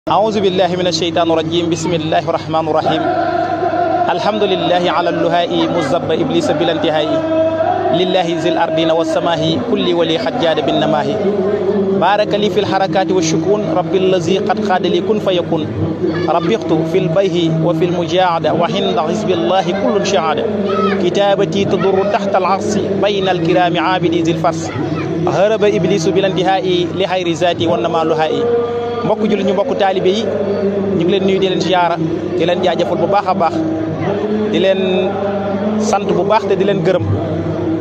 أعوذ بالله من الشيطان الرجيم بسم الله الرحمن الرحيم الحمد لله على اللهاء مزب إبليس بلا انتهاء لله ذي الأرضين والسماء كل ولي حجاد بالنماه بارك لي في الحركات والشكون رب الذي قد خاد لي كن فيكون ربقت في البيه وفي المجاعدة وحند حزب الله كل شهادة كتابتي تضر تحت العرش بين الكرام عابدي ذي الفرس هرب إبليس بلا انتهاء لخير ذاتي والنما لهائي mbokk jullit ñu mbokk taalibe yi ñu ngi leen nuyu di leen ziyaara di leen jaajëfal bu baax a baax di leen sant bu baax te di leen gërëm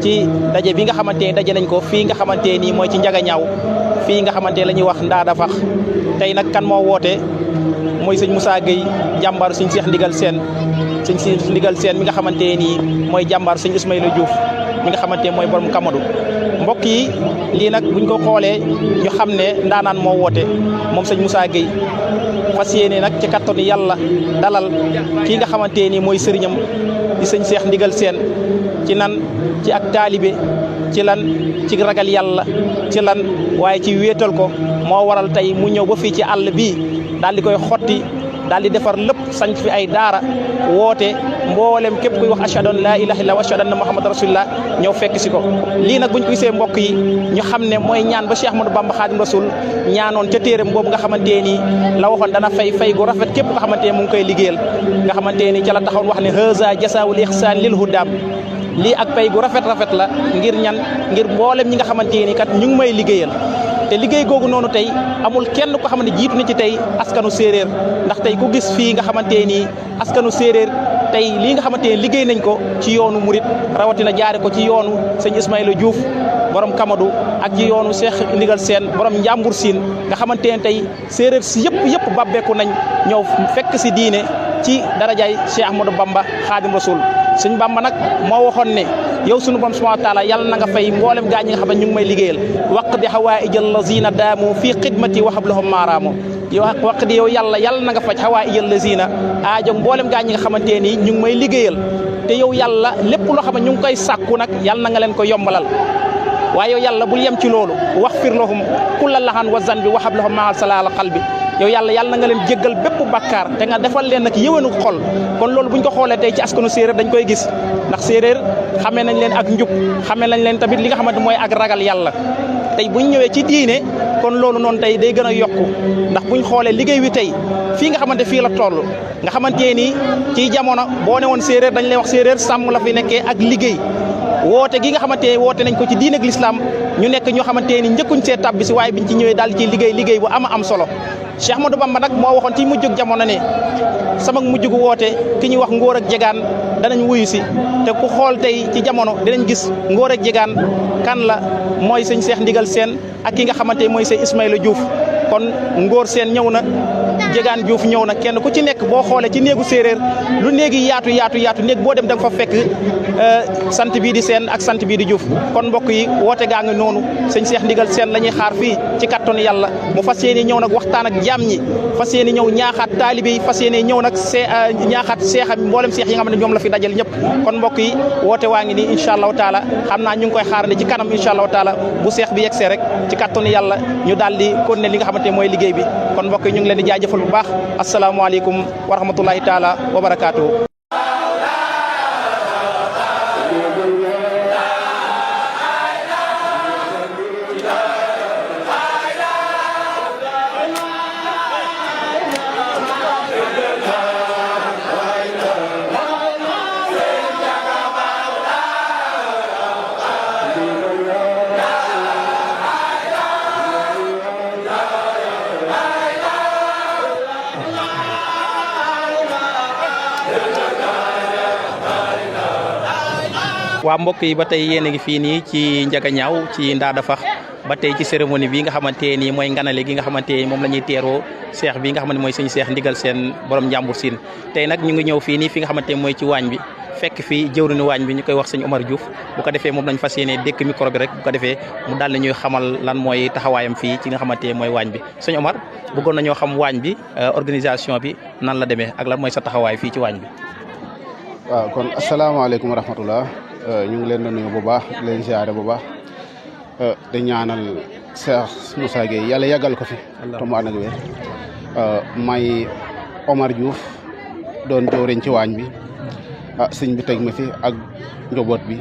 ci daje bi nga xamante ne daje nañ ko fii nga xamante nii mooy ci Njagañaaw fii nga xamante la ñuy wax Ndaada Fax tey nag kan moo woote mooy sëñ Moussa Gueye jàmbaar sëñ Cheikh Ndigal Sène sëñ Cheikh Ndigal Sène mi nga xamante nii mooy jàmbaar sëñ Ismaïla Diouf mi nga xamante mooy borom Kamadou mbokk yi lii nag buñ ko xoolee ñu xam ne ndaanaan moo woote moom sëñ Moussa Gueye fas yéene nag ci kattanu yàlla dalal kii nga xamante ni mooy sëriñam di sëñ Cheikh Ndigal Sène ci nan ci ak taalibe ci lan ci ragal yàlla ci lan waaye ci wéetal ko moo waral tey mu ñëw ba fii ci àll bii daal di koy xotti daal di defar lépp sanc fi ay daara woote mboolem képp kuy wax ashhadu an laa ilaaha illallaah wa ashhadu anna muhammadan rasulullah ñëw fekk si ko lii nag buñ ko gisee mbokk yi ñu xam ne mooy ñaan ba Cheikh Ahmadou Bamba Khadim Rasoul ñaanoon ca téeram boobu nga xamante ni la waxoon dana fay gu rafet képp nga xamante ne mu ngi koy liggéeyal nga xamante ni ca la taxawoon wax ne haza jasaawul ihsaan lil hudaam lii ak pay gu rafet la ngir ñan ngir mboolem ñi nga xamante ni kat ñu ngi may liggéeyal te liggéey googu noonu tey amul kenn ko xam ne jiitu na ci tey askanu séeréer ndax tey ku gis fii nga xamante nii askanu séeréer tey lii nga xamante ne liggéey nañ ko ci yoonu murit rawatina jaare ko ci yoonu sëñ Ismaïla Diouf borom Kamadou ak ci yoonu Cheikh Ndigal Sène borom Njàmbur Siin nga xamante ne tey séeréer si yëpp babbeeku nañ ñëw fekk si diine ci darajaay Cheikh Ahmadou Bamba Khadim Rasoul sëñ Bamba nag moo waxoon ne yow sunu borom subhanahu wa taala yàlla na nga fay mboolem gaa ñi nga xam ne ñu ngi may liggéeyal waqdi hawaa'ijal lazina daamu fii xidmati wa hablahum maaraamu waqdi yow yàlla na nga faj hawaa'ijal lazina aajo mboolem gaa ñi nga xamante ni ñu ngi may liggéeyal te yow yàlla lépp loo xam ne ñu ngi koy sàkku nag yàlla na nga leen ko yombalal waaye yow yàlla bul yem ci loolu waxfir lahum kulla lahan wa zanbi wa hablahum maal salaala qalbi yow yàlla na nga leen jéggal bépp bakkaar te nga defal leen nag yëwénu xol kon loolu buñ ko xoolee tey ci askanu séeréer dañ koy gis ndax séeréer xamee nañ leen ak njub xamee nañ leen tamit li nga xamante mooy ak ragal yàlla tey buñ ñëwee ci diine kon loolu noonu tey day gën a yokku ndax buñ xoolee liggéey wi tey fii nga xamante fii la toll nga xamante ni ci jamono boo ne woon séeréer dañ lay wax séeréer sàmm la fi nekkee ak liggéey woote gi nga xamante ne woote nañ ko ci diine ak lislaam ñu nekk ñoo xamante ni njëkkuñ see tàbbi si waaye biñ ci ñëwee daal ci liggéey bu am solo Cheikh Ahmadou Bamba nag moo waxoon ci mujjug jamono ne sama mujjug woote ki ñuy wax ngóor ak jegaan danañ wuyu si te ku xool tey ci jamono dinañ gis ngóor ak jegaan kan la mooy sëñ Cheikh Ndigal Sène ak ki nga xamante mooy sëñ Ismaïla Diouf kon ngóor seen ñëw na jegaan Diouf ñëw na kenn ku ci nekk boo xoolee ci néegu séeréer lu néegi yaatu néeg boo dem da nga fa fekk sant bii di Sène ak sant bii di Diouf kon mbokk yi woote gaa ngi noonu sëñ Cheikh Ndigal Sène la ñuy xaar fii ci kattanu yàlla mu fas yéene ñëw nag waxtaan ak jaam ñi fas yéene ñëw ñaaxaat taalibe yi fas yéene ñëw nag ñaaxaat seexam mboolem seex yi nga xam ne ñoom la fi dajal ñëpp kon mbokk yi woote waa ngi nii incha allahu taala xam naa ñu ngi koy xaarandi ci kanam incha allahu taala bu seex bi yegsee rek ci kattanu yàlla ñu daal di continuer li nga xamante mooy liggéey bi kon mbokk yi ñu ngi leen di jaajëfal bu baax asalaamaaleykum wa rahmatullahi taala wa barakaatu. waa mbokk yi ba tey yéen a ngi fii nii ci Njagañaaw ci Ndaada Fax ba tey ci cérémonie bi nga xamante ni mooy nganale gi nga xamante ni moom la ñuy teeroo seex bi nga xamante mooy sëñ Cheikh Ndigal Sène borom Njàmbur Siin tey nag ñu ngi ñëw fii nii fi nga xamante ni mooy ci waañ bi fekk fii jëwriñu waañ bi ñu koy wax sëñ Omar Diouf bu ko defee moom lañ fas yéene dékk micro bi rek bu ko defee mu daal di ñuy xamal lan mooy taxawaayam fii ci nga xamante ni mooy waañ bi sëñ Omar bëggoon nañoo xam waañ bi organisation bi nan la demee ak lan mooy sa taxawaay fii ci waañ bi. waaw kon asalaamaaleykum wa rahmatullah ñu ngi leen di nuyu bu baax di leen ziare bu baax di ñaanal Cheikh Moussa Gueye yàlla yàggal ko fi te mu ànd ak wér may Omar Diouf doon jëwriñ ci waañ bi sëñ bi teg ma fi ak njaboot bi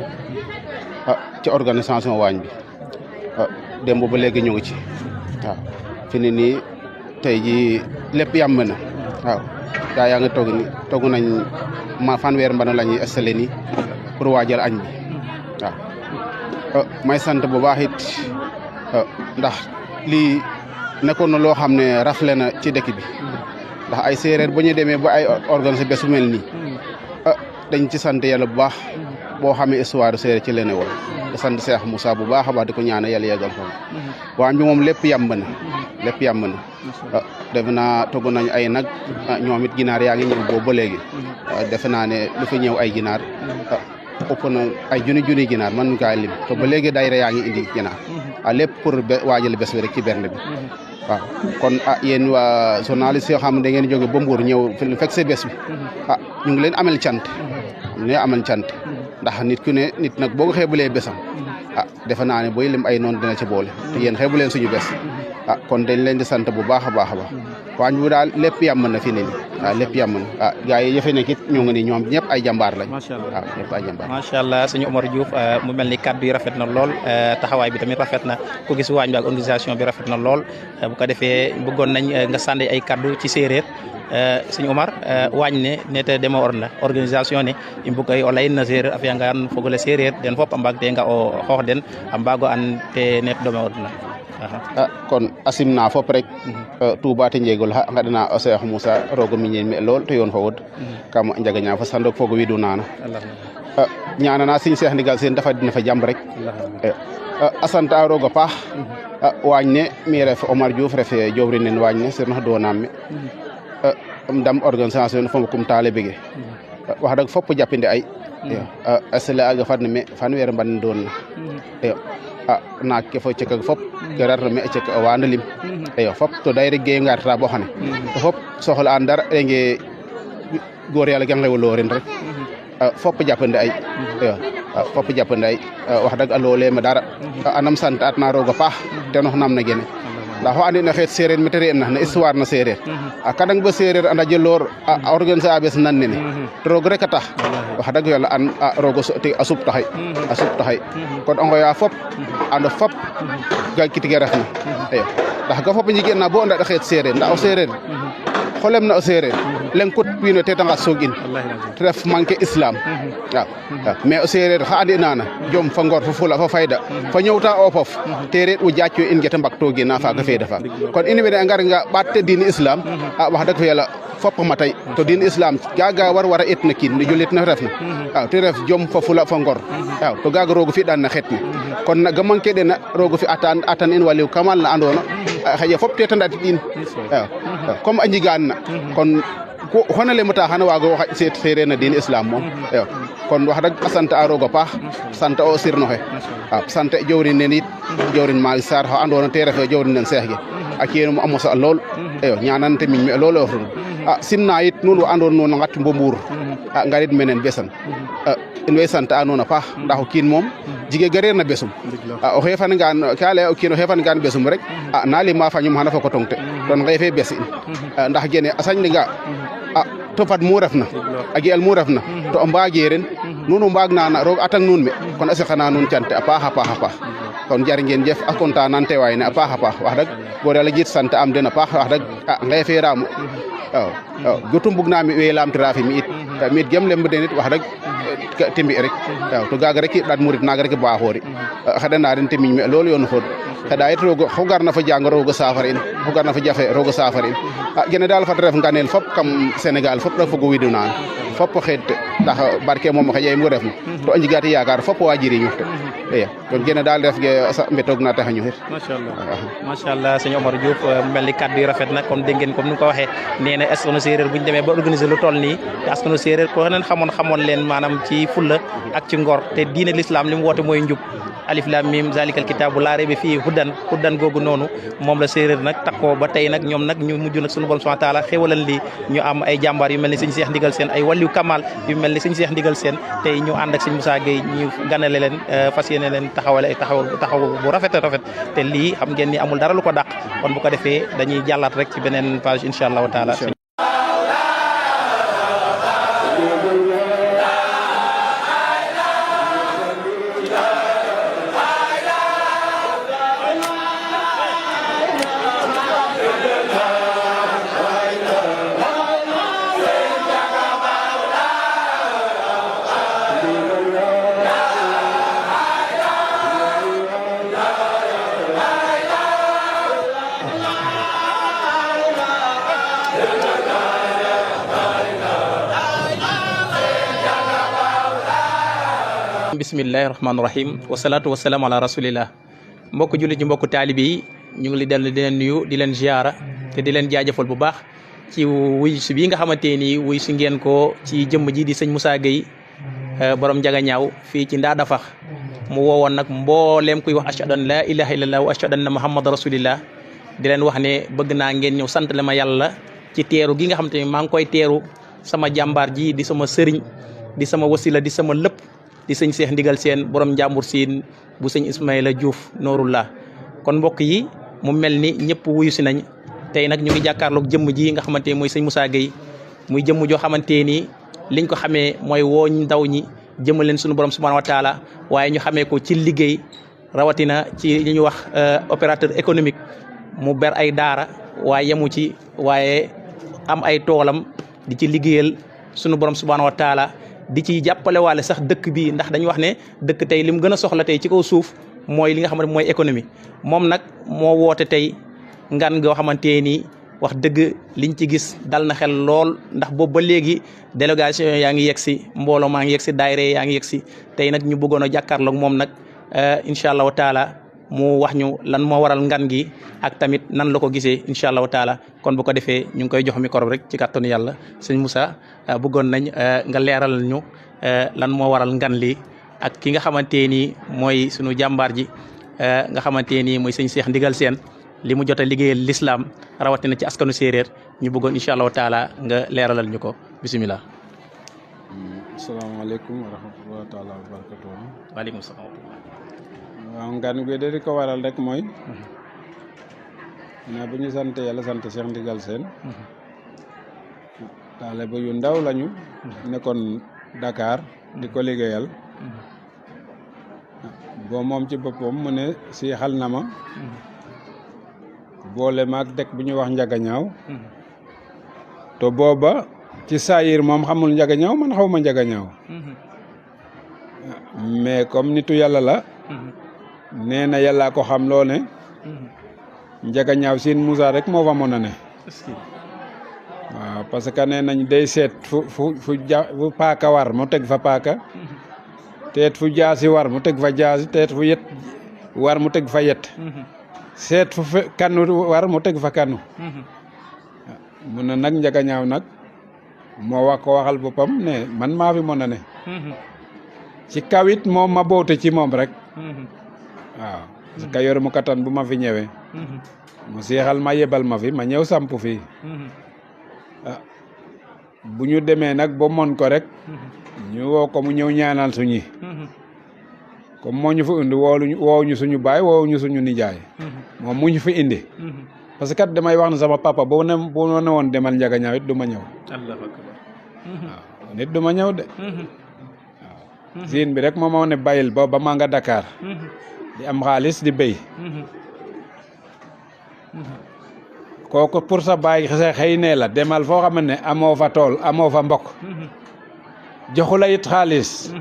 ci organisation waañ bi démb ba léegi ñu ngi ci waaw fi ne nii tey ji lépp yàmb na waaw gaa yaa ngi togg nañ ma fanweer mbana la ñuy installé nii pour waajal añ bi waaw may sant bu baax it ndax lii nekkoon na loo xam ne rafle na ci dëkk bi ndax ay séeréer bu ñu demee ba ay organisé bés bu mel nii dañ ci sant yàlla bu baax boo xamee histoire séeréer ci lene woon di sant Cheikh Moussa bu baax a baax di ko ñaanal yàlla yeggal ko waañ bi moom lépp yàmb na defe naa togg nañ ay nag ñoom it ginaar yaa ngi ñëw boobu ba léegi defe naa ne lu fi ñëw ay ginaar ëpp na ay junni ginaar man kaa lim te ba léegi daayira yaa ngi indi ginaar lépp pour waajal bés bi rek ci bernde bi waaw kon yéen waa journaliste yoo xam ne da ngeen jóge ba Mbour ñëw fi fekk see bés bi ñu ngi leen amal cant ndax nit ku ne nit nag boo ko xeebulee bésam defe naa ne booy lim ay noonu dina ci boole te yéen xeebu leen suñu bés kon dañ leen di sant bu baax a baax a baax waañ bu daal lépp yàmm na fi ne nii lépp yàmm na gars yi yëfe nekk it ñoo ngi ni ñoom ñëpp ay jàmbaar lañ waaw ñëpp ay jàmbaar macha allah suñu Omar Diouf mu mel ni kaddu yi rafet na lool taxawaay bi tamit rafet na ku gis waañ bi ak organisation bi rafet na lool bu ko defee bëggoon nañ nga sànni ay kaddu ci séeréer sëñ Omar waañ ne nete dema orna organisation ne i mbug ay o leyin na séeréer a fiya ngaan fogole séeréer den fop a mbaag te nga o xoox den a mbaago an te net dome orna kon asimna fop rek Touba te njegol ngaɗana o Cheikh Moussa rogo miñen me lool to yoon fo wod kam njagaña fa sandok fogo widu nana ñaanana Serigne Cheikh Ndigal Sène dafa dina fa jàmm rek a santa roga paax waañ ne mi ref Omar Diouf ref jowrin nen waañ ne sirno doonam me ndam organisation fo kum taale bege wax dëgg fop jàppinde ay asla aga fadna me fanweer mban doon na naak ke fo cekag fop ke rar me cek a wana lim fop to dayre ge ngarta bo xane to fop soxla an dara nge góor yàlla gang lewo lorin rek fop jàppande ay fop jàppande ay wax dëgg a loole ma dara anam sant at na roga paax te nox nam na gene ndax o andi na xeet séeréer me te re na histoire na séeréer kadang ba séeréer anda jëloor a organiser a bes nan nene to roog rek a tax wax dëgg yàlla an roog a sup taxay kon o ngoya fop ando fop ga kitige ref na ndax ga fop njigeen na bo anda a xeet séeréer ndax o séeréer xolem na o séeréer leng kut wiin we te tanga soog in te ref manqué islam waaw mais o séeréer xa andi nana jom fa ngor fa fula fa fayda fa ñëwta o fof te reet u jaac we in gete mbaktoogin na faaga feeda faak kon in wene a ngaranga ɓaat te diine islam wax dëgg fa yàlla fop matay to diine islam gaga wara et na kiin julit na ref na waaw te ref jom fa fula fa ngor waaw to gaga roogo fi ɗaan na xet na kon ga manqué dena roogo fi atan in waliw kamal na andoona xaƴa fop te tandatit in waaw comme a njigaan na kon xona le mata xana waago xaƴ seet séeréer na diine islam moom kon wax dëgg a sant a roog a paax sant o sirnoxe waaw sant jowrin nen it jowrin Malick Sarr xa andoona te refe jowrin nen seex ke a keenum a mosa lool ñaanan te miñ me lool o simna it nuun wa andoona nuun a ngat bo Mbour ngarid menen besan in way sant a nuun a paax ndax o kiin moom jige gareer na besum o xeefangaan ka laya o kiin o xeefangaan besum rek na lima fañum xana foko tong te ton ngeefe bes in ndax gene a sañnga to fad mu ref na a ge'al mu ref na to o mbaage ren nuun o mbaag na roog atang nuun me kon a siqana nuun cante a paax a paax kon jar ngeen jëf a kontaan nan teewaay ne a paax wax dëgg goor yàlla jiit sant am den a paax wax dëgg ngeefeeraam waaw gotu mbug na mi we laamtira fi mi it mi it gem lemb den it wax dëgg te mbi rek waaw to gaaga rek i ɗaat murit naaga rek baaxoori xeɗana den te miñ me loolu yoon fod xeɗa yit roog xu garna fa jàng roog a saafara in xu garna fa jafe roog a saafara in gene daal fat ref nganeel fop kam Sénégal fop rek fogo widu naan fop xeet ndax barke moom xaƴa mu ref na to a njigati yaakaar fop wa jiriñu te kon gene daal ref ge mbetoog na tax a ñuxir macha allah sëñ Omar Diouf mel ni kaddu yi rafet na comme dégg ngeen comme ni nga ko waxee nee na askanu séeréer bu ñu demee ba organiser lu toll nii te askanu séeréer ko nen xamoon leen maanaam ci fulla ak ci ngor te diine l'islam li mu woote mooy njub alif lam mim zalikal kitaabu laa rayba fii huddan googu noonu moom la séeréer nag takkoo ba tey nag ñoom nag ñu mujj nag sunu borom subhanahu wa taala xéwalal li ñu am ay jàmbaar yu mel ni sëñ Cheikh Ndigal Sène ay walli Aliou Kamal yu mel ni sëñ Cheikh Ndigal Sène tey ñu ànd ak sëñ Moussa Gueye ñu ganale leen fas yéene leen taxawale ay taxaw bu rafet te lii xam ngeen ni amul dara lu ko dàq kon bu ko defee dañuy jàllaat rek ci beneen page incha allahu taala. bismillahi rahmaani rahim wasalaatu wasalaam ala rasulillah mbokk jullit ñi mbokk taalibe yi ñu ngi li dellu di leen nuyu di leen ziara te di leen jaajëfal bu baax ci wuy si bii nga xamante ni wuy si ngeen ko ci jëmm ji di sëñ Moussa Gueye borom njaga ñaaw fii ci Ndaa Dafax mu woowoon nag mbooleem kuy wax ashhadu an la ilaha illallah wa ashhadu anna muhammad rasulillah di leen wax ne bëgg naa ngeen ñëw sant la ma yàlla ci teeru gi nga xamante ni maa ngi koy teeru sama jàmbaar ji di sama sëriñ di sama wasila di sama lépp di sëñ Cheikh Ndigal Sène borom njàmbur siin bu sëñ Ismaïla Diouf Noorullah kon mbokk yi mu mel ni ñëpp wuyu si nañ tey nag ñu ngi jàkkaarloog jëmm ji nga xamante ni mooy sëñ Moussa Gueye muy jëmm joo xamante ni liñ ko xamee mooy woo ndaw ñi jëmal leen suñu borom subhanahu wa taala waaye ñu xamee ko ci liggéey rawatina ci li ñuy wax opérateur économique mu ber ay daara waaye yemu ci waaye am ay toolam di ci liggéeyal suñu borom subhanahu wa taala di ci jàppale waale sax dëkk bi ndax dañuy wax ne dëkk tey li mu gën a soxla tey ci kaw suuf mooy li nga xamante mooy économie moom nag moo woote tey ngan goo xamante ni wax dëgg liñ ci gis dal na xel lool ndax boobu ba léegi délégation yaa ngi yegg si mbooloo maa ngi yegg si daayira yaa ngi yegg si tey nag ñu bëggoon a jàkkaarloog moom nag incha allahu taala mu wax ñu lan moo waral ngan gi ak tamit nan la ko gisee incha allahu taala kon bu ko defee ñu ngi koy jox micro rek ci kàttanu yàlla sëñ Moussa bëggoon nañ nga leeral ñu lan moo waral ngan li ak ki nga xamante ni mooy sunu jàmbaar ji nga xamante ni mooy sëñ Cheikh Ndigal Sène li mu jot a liggéeyal l'islam rawatina ci askanu séeréer ñu bëggoon incha allahu taala nga leeralal ñu ko bisimilah. asalaamaaleykum wa rahmatulah taala wa barakatuh. waaleykum salaam. waaw ngan gi de li ko waral rek mooy. na bu ñu sant yàlla sant Cheikh Ndigal Sène. taalibe yu ndaw lañu. nekkoon Dakar di ko liggéeyal. boo moom ci boppam mu ne si xal na ma. boole maag dëkk bu ñuy wax njagañaaw. te booba ci saayir moom xamul njagañaaw man xaw ma njagañaaw. mais comme nitu yàlla la. nee na yàllaa ko xam loo ne. njagañaaw siin Moussa rek moo fa mën a ne. waaw parce que nee nañ day seet fu paaka war mu teg fa paaka. teet fu jaasi war mu teg fa jaasi teet fu yet war mu teg fa yet. seet fu kanu war mu teg fa kanu. mun na nag njagañaaw nag moo wax ko waxal boppam ne man maa fi mën a ne. ci kawit moom ma boote ci moom rek. waaw parce que yor mu kattan bu ma fi ñëwee. mu seexal ma yebal ma fi ma ñëw samp fii. bu ñu demee nag ba mon ko rek. ñu woo ko mu ñëw ñaanal suñi. comme moo ñu fi indi woow ñu suñu baay woow ñu suñu nijaay. moom mu ñu fi indi. parce que kat damay wax ne sama papa boo ne woon demal njagañaaw it du ma ñëw. waaw nit du ma ñëw de. waaw siin bi rek moo ma ne bàyyil ba maa nga Dakar. di am xaalis di béy. kooku pour sa baay xëy nee la demal foo xam ne amoo fa tool amoo fa mbokk. joxu la it xaalis.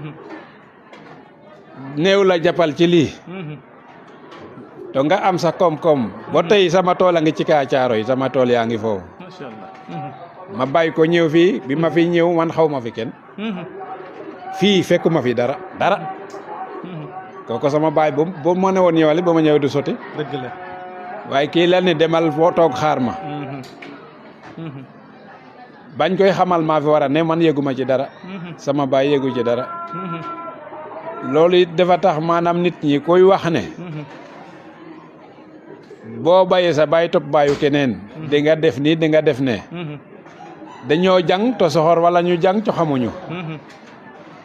néew la jàppal ci lii. to nga am sa koom-koom ba tey sama tool a ngi ci Kaacaaro yi sama tool yaa ngi foofu. macha allah. ma bàyyi ko ñëw fii bi ma fi ñëw man xaw ma fi kenn. fii fekkuma fi dara. kooku sama baay bu ma ne woon ñëwale ba ma ñëw du sotti. dëgg la. waaye kii la ne demal foo toog xaar ma. bañ koy xamal maa fi war a ne man yëguma ci dara. sama baay yëgu ci dara. loolu it dafa tax maanaam nit ñi koy wax ne. boo bàyyee sa baay topp baayu keneen. di nga def nii di nga def ne. dañoo jàng to soxor wala ñu jàng to xamuñu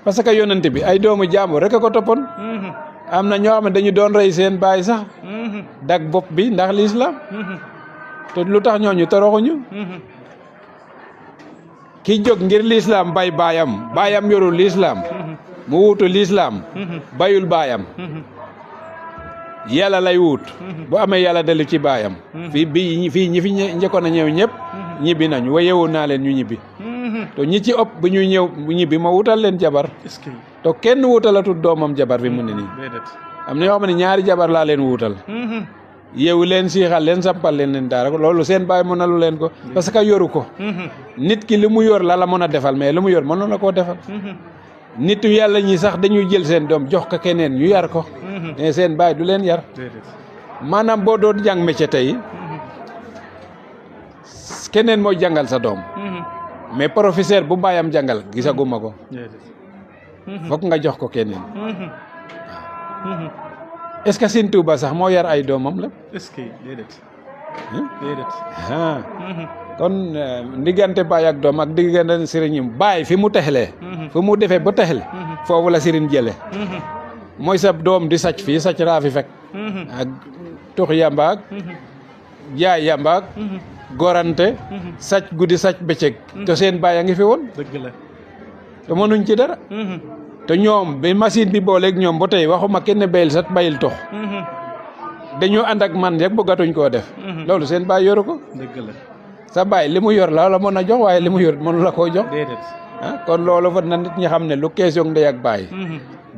parce que yonent bi ay doomu jàmbur rek a ko toppoon am na ñoo xam ne dañu doon rey seen baay sax dag bopp bi ndax lislaam te lu tax ñooñu toroxuñu ki jóg ngir lislaam bay baayam yorul lislaam mu wuutu lislaam bayul baayam yàlla lay wut bu amee yàlla dellu ci baayam fii ñi fi njëkkoon a ñëw ñëpp ñibbi nañu wa yewoon naa leen ñu ñibbi to ñi ci ëpp bu ñuy ñëw ñibbi ma wutal leen jabar to kenn wutalatul doomam jabar fi mu ne nii am na yoo xam ne ñaari jabar laa leen wutal yeewu leen siixal leen sampal leen daara ko loolu seen baay mënalu leen ko parce que yoru ko nit ki li mu yor la mën a defal mais li mu yor mënoon na koo defal nitu yàlla ñi sax dañuy jël seen doom jox ko keneen ñu yar ko mais seen baay du leen yar maanaam boo doon jàng métier tey keneen mooy jàngal sa doom mais professeur bu baayam jàngal gisaguma ko fokk nga jox ko keneen est-ce que Sëñ Tuuba sax moo yar ay doomam la est-ce que déedéet kon diggante baay ak doom ak diggante sëriñam baay fi mu texlee fi mu defee ba texle foofu la sëriñ jële mooy sa doom di sàcc fii sàcc raa fi fekk ak tux yambaak jaay yambaak gorante sàcc guddi sàcc bëccëg te seen baay a ngi fi woon dëgg la te mënuñ ci dara te ñoom bi machine bi booleeg ñoom ba tey waxuma kenn bayil sat bayil tox dañoo ànd ak man rek bëggatuñ koo def loolu seen baay yoru ko dëgg la sa baay li mu yor la mën a jox waaye li mu yor mënu la koo jox déedéet kon loolu fa na nit ñi xam ne lu question ndey ak baay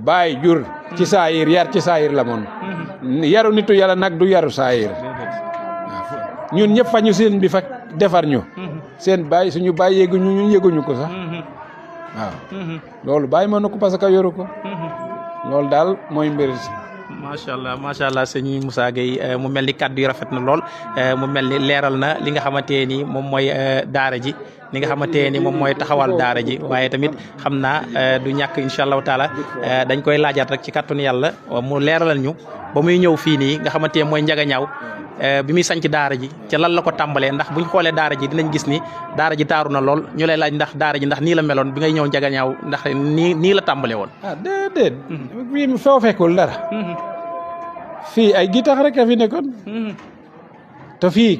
baay jur ci saayir yar ci saayir la moon yaru nitu yàlla nag du yaru saayir ñun ñëpp fa ñu seen bi fa defar ñu seen baay suñu baay yéeguñu ñun yéeguñu ko sax waaw loolu baay mënu ko parce que yoru ko loolu daal mooy mbir macha allah sëñ Moussa Gueye mu mel ni kàddu yi rafet na lool mu mel ni leeral na li nga xamante ni moom mooy daara ji li nga xamante ni moom mooy taxawal daara ji waaye tamit xam naa du ñàkk incha allahu taala dañ koy laajaat rek ci kàttanu yàlla mu leeralal ñu ba muy ñëw fii nii nga xamante ne mooy Njagañaaw bi muy sanc daara ji ca lan la ko tàmbalee ndax buñ xoolee daara ji dinañ gis ni daara ji taaru na lool ñu lay laaj ndax daara ji ndax nii la meloon bi ngay ñëw Njagañaaw ndax nii la tàmbalee woon déedéet fii foo fekkul dara fii ay gitax rek a fi nekkoon te fii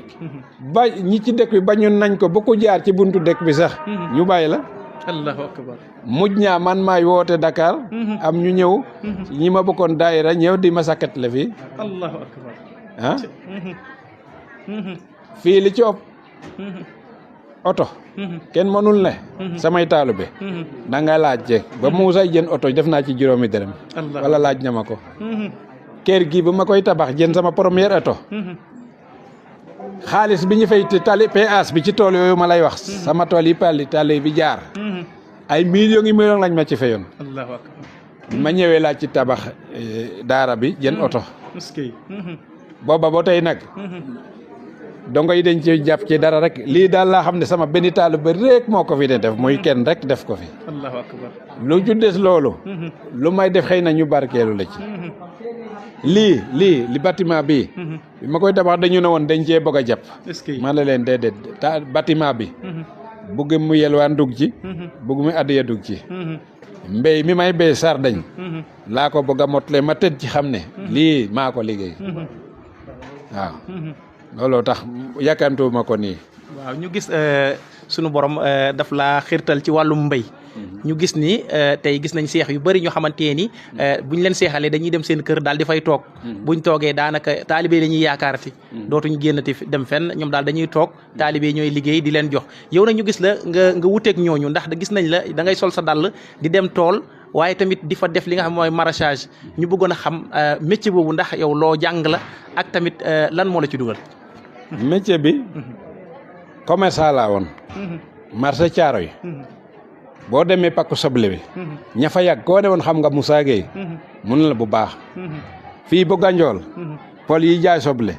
ba ñi ci dëkk bi bañoon nañ ko ba ko jaar ci buntu dëkk bi sax ñu bàyyi la allahu akbar mujj ñaa man maay woote Dakar am ñu ñëw ñi ma bokkoon daayira ñëw di ma sakkat la fii allahu akbar fii li ci ëpp oto kenn mënul ne samay taalibe da nga laaj ba Moussa jën oto def naa ci 5 dërëm wala laaj na ma ko kër gi bu ma koy tabax jën sama première oto xaalis bi ñu fay tali péage bi ci tool yooyu ma lay wax sama tool yi tali bi jaar ay millions lañ ma ci fayoon allahu akbar ma ñëwee laaj ci tabax daara bi jën oto booba ba tey nag dongo yi dañ ci jàpp ci dara rek lii daal laa xam ne sama benn taalibe rek moo ko fi def muy kenn rek def ko fi allahu akbar lu ju des loolu lu may def xëy na ñu barkeelu la ci li bâtiment bi bi ma koy tabax dañu ne woon dañ cee bëgg a jàpp ma la leen déedéet bâtiment bi bugg mu yelwaan dugg ci bugg mu addiya dugg ci mbéy mi may béy sardañ laa ko bëgg a motle ma tëdd ci xam ne lii maa ko liggéey waaw looloo tax yàkkamtuwuma ko nii waaw ñu gis sunu borom daf laa xirtal ci wàllum mbéy ñu gis ni tey gis nañ seex yu bëri ñoo xamante ni buñ leen seexalee dañuy dem seen kër daal di fay toog buñ toogee daanaka taalibe dañuy yaakaarati dootuñ génnati dem fenn ñoom daal dañuy toog taalibe ñooy liggéey di leen jox yow nag ñu gis la nga wuteeg ñooñu ndax gis nañ la da ngay sol sa dàll di dem tool waaye tamit di fa def li nga xam mooy maraîchage ñu bëggoon a xam métier boobu ndax yow loo jàng la ak tamit lan moo la ci dugal métier bi commerçant laa woon marché caaro yi boo demee pakku soble bi ña fa yàgg koo ne woon xam nga Moussa Gueye mun la bu baax fii bu Ganjool pol yi jaay soble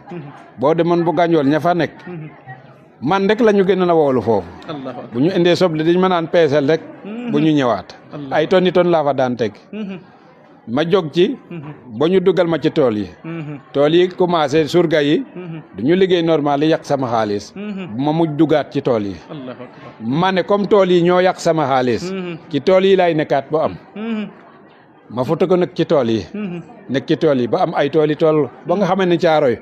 boo demoon bu Ganjool ña fa nekk man rek la ñu gën a woolu foofu bu ñu indee soble dañ ma naan peesel rek bu ñu ñëwaat ay tonni ton laa fa daan teg ma jóg ci ba ñu dugal ma ci tool yi tool yi commencé surga yi du ñu liggéey normal yi yàq sama xaalis ma mujj dugaat ci tool yi ma ne comme tool yi ñoo yàq sama xaalis ci tool yi lay nekkaat ba am ma foto ko nekk ci tool yi nekk ci tool yi ba am ay tool ba nga xamante ne Caaroy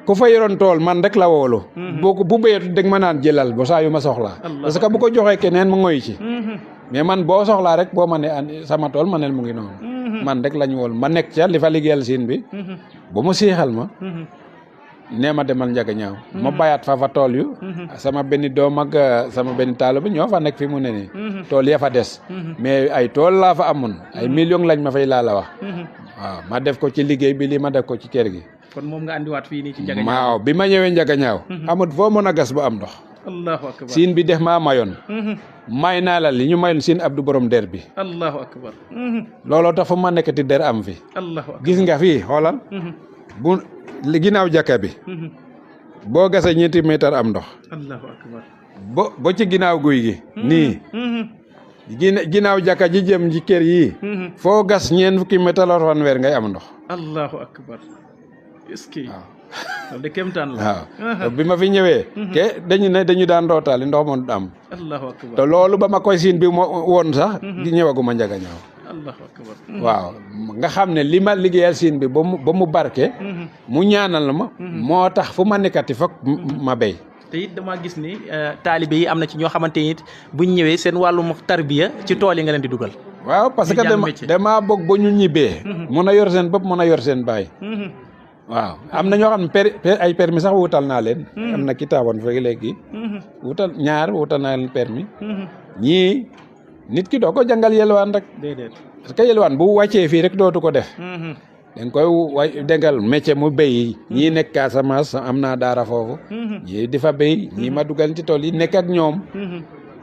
ku fa yoroon tool man rek la woolu bu béyatu dégg ma naan jëlal ba saa yu ma soxlaa parce que bu ko joxee keneen ma ngoy ci mais man boo soxlaa rek boo ma ne sama tool ma ne mu ngi noonu man rek lañu wool ma nekk ca li fa liggéeyal siin bi ba mu siixal ma nee ma demal Njagañaaw ma bayaat fa tool yu sama benn doom ak sama benn taalo bi ñoo fa nekk fi mu ne nii tool ya fa des mais ay tool laa fa amoon ay millions lañ ma fay laa la wax waaw ma def ko ci liggéey bi lii ma def ko ci kër gi kon moom nga andiwaat fii nii ci Njagañaaw waaw bi ma ñëwee Njagañaaw amut foo mën a gas ba am ndox allahu akbar siin bi def maa mayoon may naa la li ñu mayoon siin Abdou borom der bi allahu akbar looloo tax fu ma nekkati der am fi allahu akbar gis nga fii xoolal bu ginnaaw jàkka bi boo gasee 2 mètre am ndox allahu akbar ba ci ginnaaw guy gi nii ginnaaw jàkka ji jëm ci kër yi foo gas 4 fukki mètre la fanweer ngay am ndox allahu akbar est-ce que loolu de kéemtaan la waaw bi ma fi ñëwee ke dañu daan rootaali ndox moom du am allahu akbar te loolu ba ma koy siin bi woon sax di ñëwaguma Njagañaaw allahu akbar waaw nga xam ne li ma liggéeyal siin bi ba mu barke mu ñaanal ma moo tax fu ma nekkati foog ma béy te it dama gis ni taalibe yi am na ci ñoo xamante ni it buñ ñëwee seen wàllum tarbiya ci tool yi nga leen di dugal waaw parce que dama bëgg ba ñu ñibbee mun a yor seen bopp mun a yor seen baay waaw am na ñoo xam ne ay permis sax wutal naa leen am na ki taawoon fekk léegi wutal naa leen permis ñii nit ki doo ko jàngal yelwaan rek déedéet parce que yelwaan bu wàccee fii rek dootu ko def danga koy déngal métier mu béy ñii nekk Casamance am naa daara foofu ñii di fa béy ñii ma dugal ci tool yi nekk ak ñoom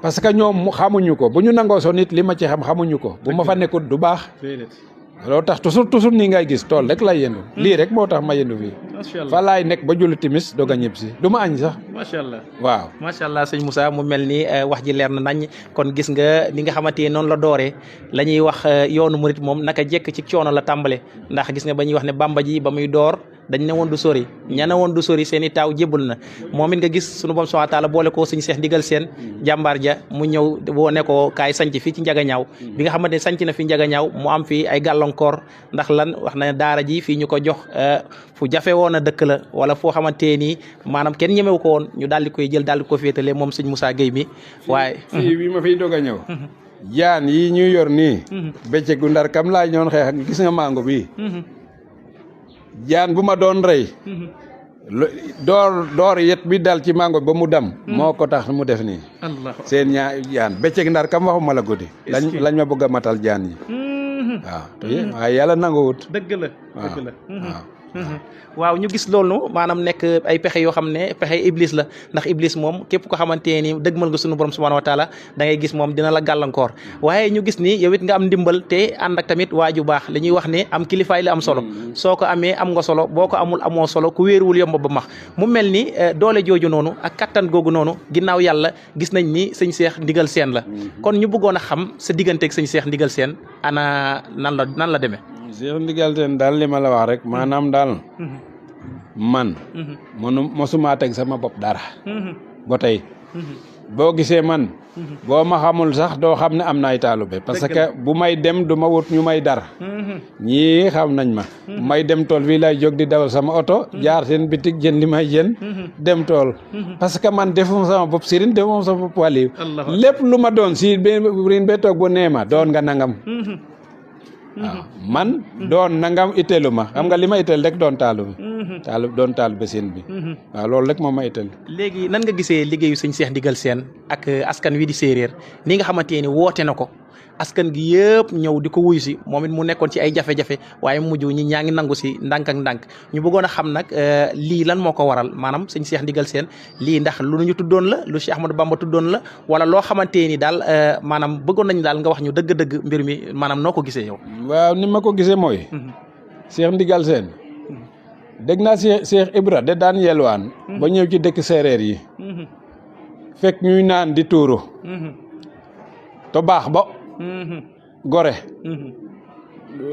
parce que ñoom xamuñu ko bu ñu nangoo so nit li ma ci xamuñu ko bu ma fa nekkut du baax loolu tax toujours nii ngay gis tool rek lay yendu lii rek moo tax ma yendu fii fa laay nekk ba julli timis doog a ñëpp si du ma añ sax macha allah waaw macha allah sëñ Moussa mu mel ni wax ji leer na nañ kon gis nga ni nga xamante ne noonu la dooree la ñuy wax yoonu murit moom naka jekk ci coono la tàmbale ndax gis nga ba ñuy wax ne Bamba ji ba muy door dañ ne woon du sori ña ne woon du sori seen i taaw jébul na moom it nga gis sunu borom subhanahu wa taala boole ko sëñ Seex Ndigal Seen jàmbaar ja mu ñëw woo ne ko kaay sanc fii ci Njagañaaw bi nga xamante ne sanc na fi Njagañaaw mu am fii ay gàllankoor ndax lan wax na daara ji fii ñu ko jox fu jafe woon a dëkk la wala foo xamante ni maanaam kenn ñemewu ko woon ñu daal di koy jël daal di ko féetale moom sëñ Moussa Gueye mi waaye fii bi ma fiy doog a ñëw jaan yi ñu yor nii bëccëgu ndar kam laa ñoon xeex ak gis nga mango bi jaan bu ma doon rey door yet bi dal ci mango ba mu dam moo ko tax mu def nii seen jaan bëccëg ndar kam waxuma la guddi lañ ma bëgg a matal jaan yi waaw te waaye yàlla nanguwut dëgg la waaw ñu gis loolu maanaam nekk ay pexe yoo xam ne pexe iblis la ndax iblis moom képp ko xamante ni dëgmal nga sunu borom subhanahu wa taala da ngay gis moom dina la gàllankoor waaye ñu gis ni yow it nga am ndimbal te ànd ak tamit waaju baax li ñuy wax ne am kilifaay la am solo soo ko amee am nga solo boo ko amul amoo solo ku wéeruwul yomb ba max mu mel ni doole jooju noonu ak kattan googu noonu ginnaaw yàlla gis nañ ni sëñ Seex Ndigal Seen la kon ñu bëggoon a xam sa digganteeg sëñ Seex Ndigal Seen ana nan la demee Seex Ndigal Seen daal li ma la wax rek maanaam daal man mosuma teg sama bopp dara ba tey boo gisee man boo ma xamul sax doo xam ne am naay taalube parce que bu may dem du ma wut ñu may dar ñii xam nañ ma may dem tool fii lay jóg di dawal sama oto jaar seen bitik jën li may jën dem tool parce que man defum sama bopp sirin defum sama bopp wàlliw lépp lu ma doon si rin be toog bu neema doon nga nangam waaw man doon nangam itteelu ma xam nga li ma itteel rek doon doon taalu ba seen bi waaw loolu rek moom ma itteel léegi nan nga gisee liggéeyu sëñ Seex Ndigal Seen ak askan wi di séeréer ni nga xamante ni woote na ko askan gi yëpp ñëw di ko wuyu si moom it mu nekkoon ci ay jafe-jafe waaye mujj ñi ñaa ngi nangu si ndànk ak ndànk ñu bëggoon a xam nag lii lan moo ko waral maanaam sëñ Seex Ndigal Seen lii ndax lu ñu tuddoon la lu Cheikh Ahmadou Bamba tuddoon la wala loo xamante ni daal maanaam bëggoon nañ daal nga wax ñu dëgg-dëgg mbir mi maanaam noo ko gisee yow. waaw ni ma ko gisee mooy. Seex Ndigal Seen dégg naa Cheikh Ibra de daan yelwaan ba ñëw ci dëkk séeréer yi fekk ñuy naan di tuuru to baax ba gore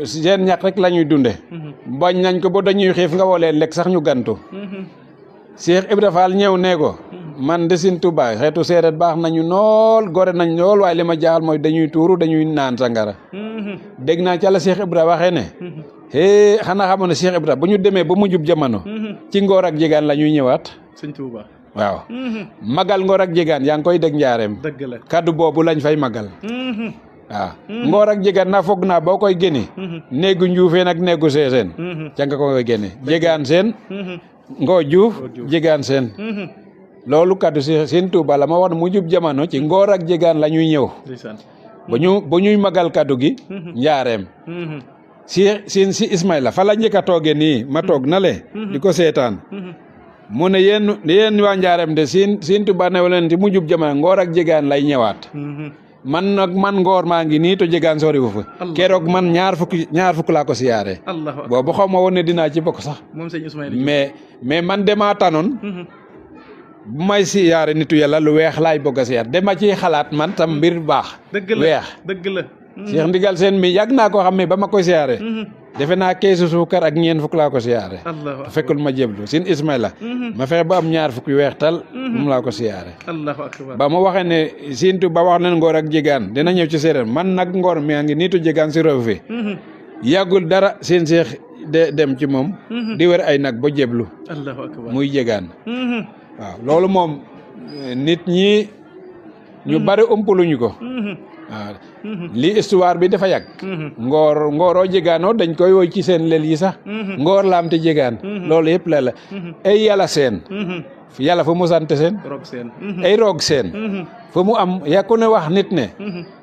seen ñaq rek la ñuy dunde bañ nañ ko ba dañuy xiif nga woo leen lekk sax ñu gantu Cheikh Ibra Fall ñëw nee ko man de Sëñ Tuubaa xeetu séeréer baax nañu nool gore nañ lool waaye li ma jaaxal mooy dañuy tuuru dañuy naan sangara dégg naa ca la Cheikh Ibra waxee ne xanaa xamoon ne Cheikh Ibra bu ñu demee ba mujjub jamono ci ngóor ak jegaan la ñuy ñëwaat Sëñ Tuubaa waaw magal ngóor ak jegaan yaa ngi koy dégg njaareem dëgg la kaddu boobu lañ fay magal waaw ngóor ak jegaan naa foog naa boo koy génne néegu njuufeen ak néegu seeseen ca nga koy génne jegaan seen ngoo juuf jegaan seen loolu kaddu si Sëñ Tuubaa la ma wax ne mujjub jamono ci ngóor ak jegaan la ñuy ñëw bu ñuy magal kaddu gi njaareem si Ismaïla fa la njëkk a tooge nii ma toog na le di ko seetaan mu ne yéen waa njaareem de Sëñ Tuubaa ne leen ci mujjub jamono ngóor ak jegaan lay ñëwaat man nag man ngóor maa ngi nii to jegaan sori wu fa keroog man ñaar fukk laa ko siyaare boobu xaw ma woon ne dinaa ci bokk sax mais man demaa tanoon bu may siyaare nitu yàlla lu weex laay bëgg a siyaar dama ciy xalaat man tam mbir baax weex dëgg la Cheikh Ndigal Sène mi yàgg naa koo xam ne ba ma koy siyaare defe naa keesu suukar ak ñeent fukk laa ko siyaare fekkul ma jéblu Sëñ Ismaïla ma fexe ba am ñaar fukk yu weex tal moom laa ko siyaare ba ma waxee ne Sëñ Tuubaa ba wax leen ngóor ak jegaan dina ñëw ci séeréer man nag ngóor mi a ngi niitu jegaan si réew fi yàggul dara seen Cheikh de dem ci moom di wër ay nag ba jéblu muy jegaan waaw loolu moom nit ñi ñu bari umpuluñu ko waaw lii histoire bi dafa yàgg ngooroo jegaanoo dañ koy woy ci seen lel yi sax ngoor laam te jegaan loolu yëpp la ay yàlla seen yàlla fu mu sant seen ay roog seen fu mu am yàkku ne wax nit ne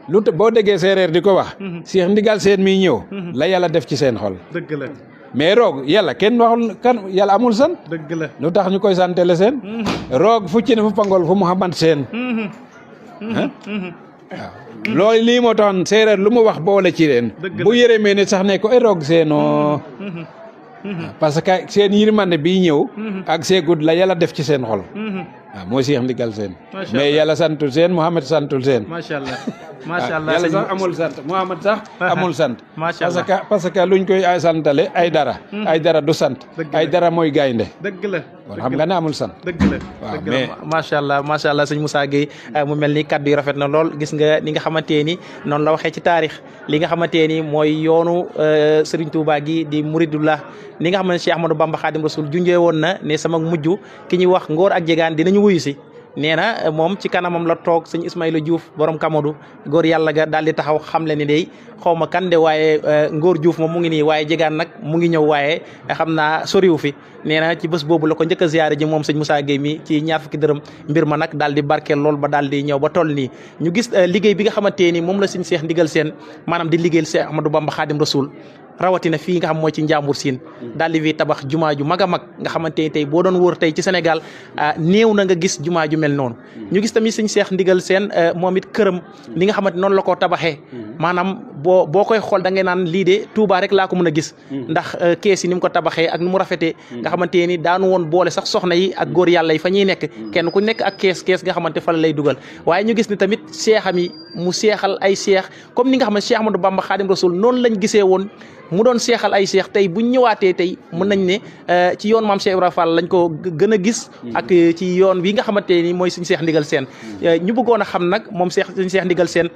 lu boo déggee séeréer di ko wax Cheikh Ndigal Sène miy ñëw la yàlla def ci seen xol dëgg la mais roog yàlla kenn waxul kan yàlla amul sant dëgg la lu tax ñu koy santele seen roog fu ci ne fu pangol fu Muhammad seen waaw loolu lii moo taxoon séeréer lu mu wax boole ci leen bu yërëmee ne sax ne ko ay roog seenoo parce que seen yërmande bi ñëw ak seegud la yàlla def ci seen xol waaw mooy Cheikh Ndigal Sène mais yàlla santul seen Muhammad santul seen macha allah yàlla sax amul sant Muhammad sax amul sant parce que luñ koy ay santale ay dara du sant ay dara mooy gaynde dëgg la kon xam nga ne amul sant dëgg la mais macha allah sëñ Moussa Gueye mu mel ni kaddu yi rafet na lool gis nga ni nga xamante ni noonu la waxee ci taarix li nga xamante ni mooy yoonu Serigne Touba gi di Mouridullah ni nga xam ne Cheikh Ahmadou Bamba Khadim Rasoul junjee woon na ne sama mujj ki ñuy wax ngóor ak jegaan dinañu wuyu si nee na moom ci kanamam la toog sëñ Ismaïla Diouf borom Kamadou góor yàlla ga daal di taxaw xam le ni day xaw ma kan de waaye ngóor Diouf moom mu ngi nii waaye jegaan nag mu ngi ñëw waaye xam naa soriwu fi nee na ci bés boobu la ko njëkk a ziyaare ji moom sëñ Moussa Gueye mi ci ñaar fukki dërëm mbir ma nag daal di barkeel lool ba daal di ñëw ba toll nii ñu gis liggéey bi nga xamante ni moom la sëñ Cheikh Ndigal Sène maanaam di liggéeyal Cheikh Ahmadou Bamba Khadim Rasoul rawatina fii nga xam mooy ci Njàmbur Siin daal di fi tabax jumaa ju mag a mag nga xamante ni tey boo doon wóor tey ci Sénégal néew na nga gis jumaa ju mel noonu ñu gis tamit sëñ Cheikh Ndigal Sène moom it këram li nga xamante noonu la koo tabaxee maanaam boo koy xool da ngay naan lii de Touba rek laa ko mën a gis ndax kees yi ni mu ko tabaxee ak ni mu rafetee nga xamante ni daanu woon boole sax soxna yi ak góor yàlla yi fa ñuy nekk kenn ku nekk ak kees nga xamante fa la lay dugal waaye ñu gis ni tamit seexam yi mu seexal ay seex comme ni nga xam ne Cheikh Ahmadou Bamba Khadim Rasoul noonu lañ gisee woon mu doon seexal ay seex tey buñ ñëwaatee tey mën nañ ne ci yoon maam Cheikh Ibrahima Fall lañ ko gën a gis ak ci yoon wi nga xamante ni mooy suñu Cheikh Ndigal Sène ñu bëggoon a xam nag moom suñu Cheikh Ndigal Sène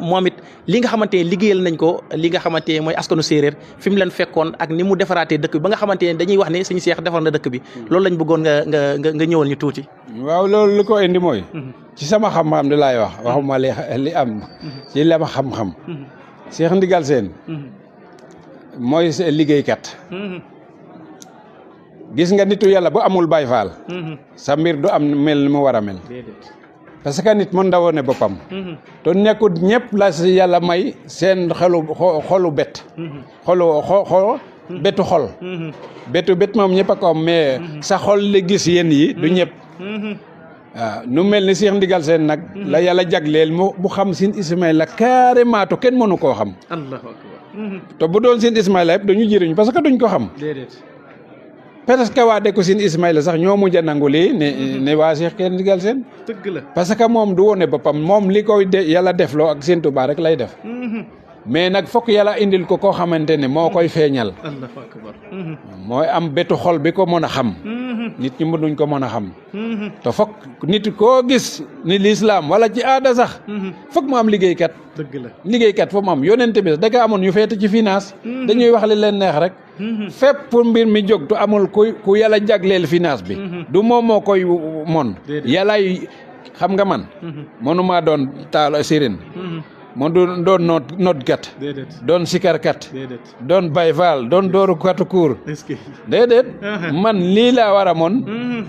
moom it li nga xamante ne liggéeyal nañ ko li nga xamante ne mooy askanu séeréer fi mu leen fekkoon ak ni mu defaraatee dëkk bi ba nga xamante ne dañuy wax ne suñu Cheikh defar na dëkk bi loolu lañ bëggoon nga ñëwal ñu tuuti. waaw loolu lu ko indi mooy ci sama xam-xam di laay wax waxuma li am ci la ma xam-xam Cheikh Ndigal Sène mooy liggéeykat gis nga nitu yàlla bu amul Baay Faal sa mbir du am mel ni mu war a mel parce que nit mën ndawoone boppam te nekkut ñëpp la si yàlla may seen xolu bet betu xol bet moom ñëpp a ko am mais sa xol li gis yéen yi du ñëpp waaw nu mel ni Cheikh Ndigal Sène nag la yàlla jagleel mu xam sin Ismaïla carrément to kenn mënu koo xam Allahu akbar te bu doon sin Ismaïla yëpp duñu jëriñ parce que duñ ko xam parce que waa dëkku sin Ismaïla sax ñoo mujj a nangu lii ne waa Cheikh Ndigal Sène dëgg la parce que moom du wone boppam moom li koy yàlla defloo ak Sëñ Tuubaa rek lay def mais nag fokk yàlla indil ko koo xamante ne moo koy feeñal allahu akbar mooy am betu xol bi ko mën a xam nit ñi mënuñ ko mën a xam te fokk nit koo gis ni l'islam wala ci aada sax fokk mu am liggéeykat dëgg la liggéeykat foofu mu am yonente bi da ka amoon ñu feete ci finance dañuy wax li leen neex rek fépp pour mbir mi jóg tu amul ku yàlla jagleel finance bi du moom moo koy mon yàllaay xam nga man mënumaa doon taal sirin mo doon nodkat doon sikarkat doon bayfaal doon dooru katu kuur déedéet man lii laa war a moon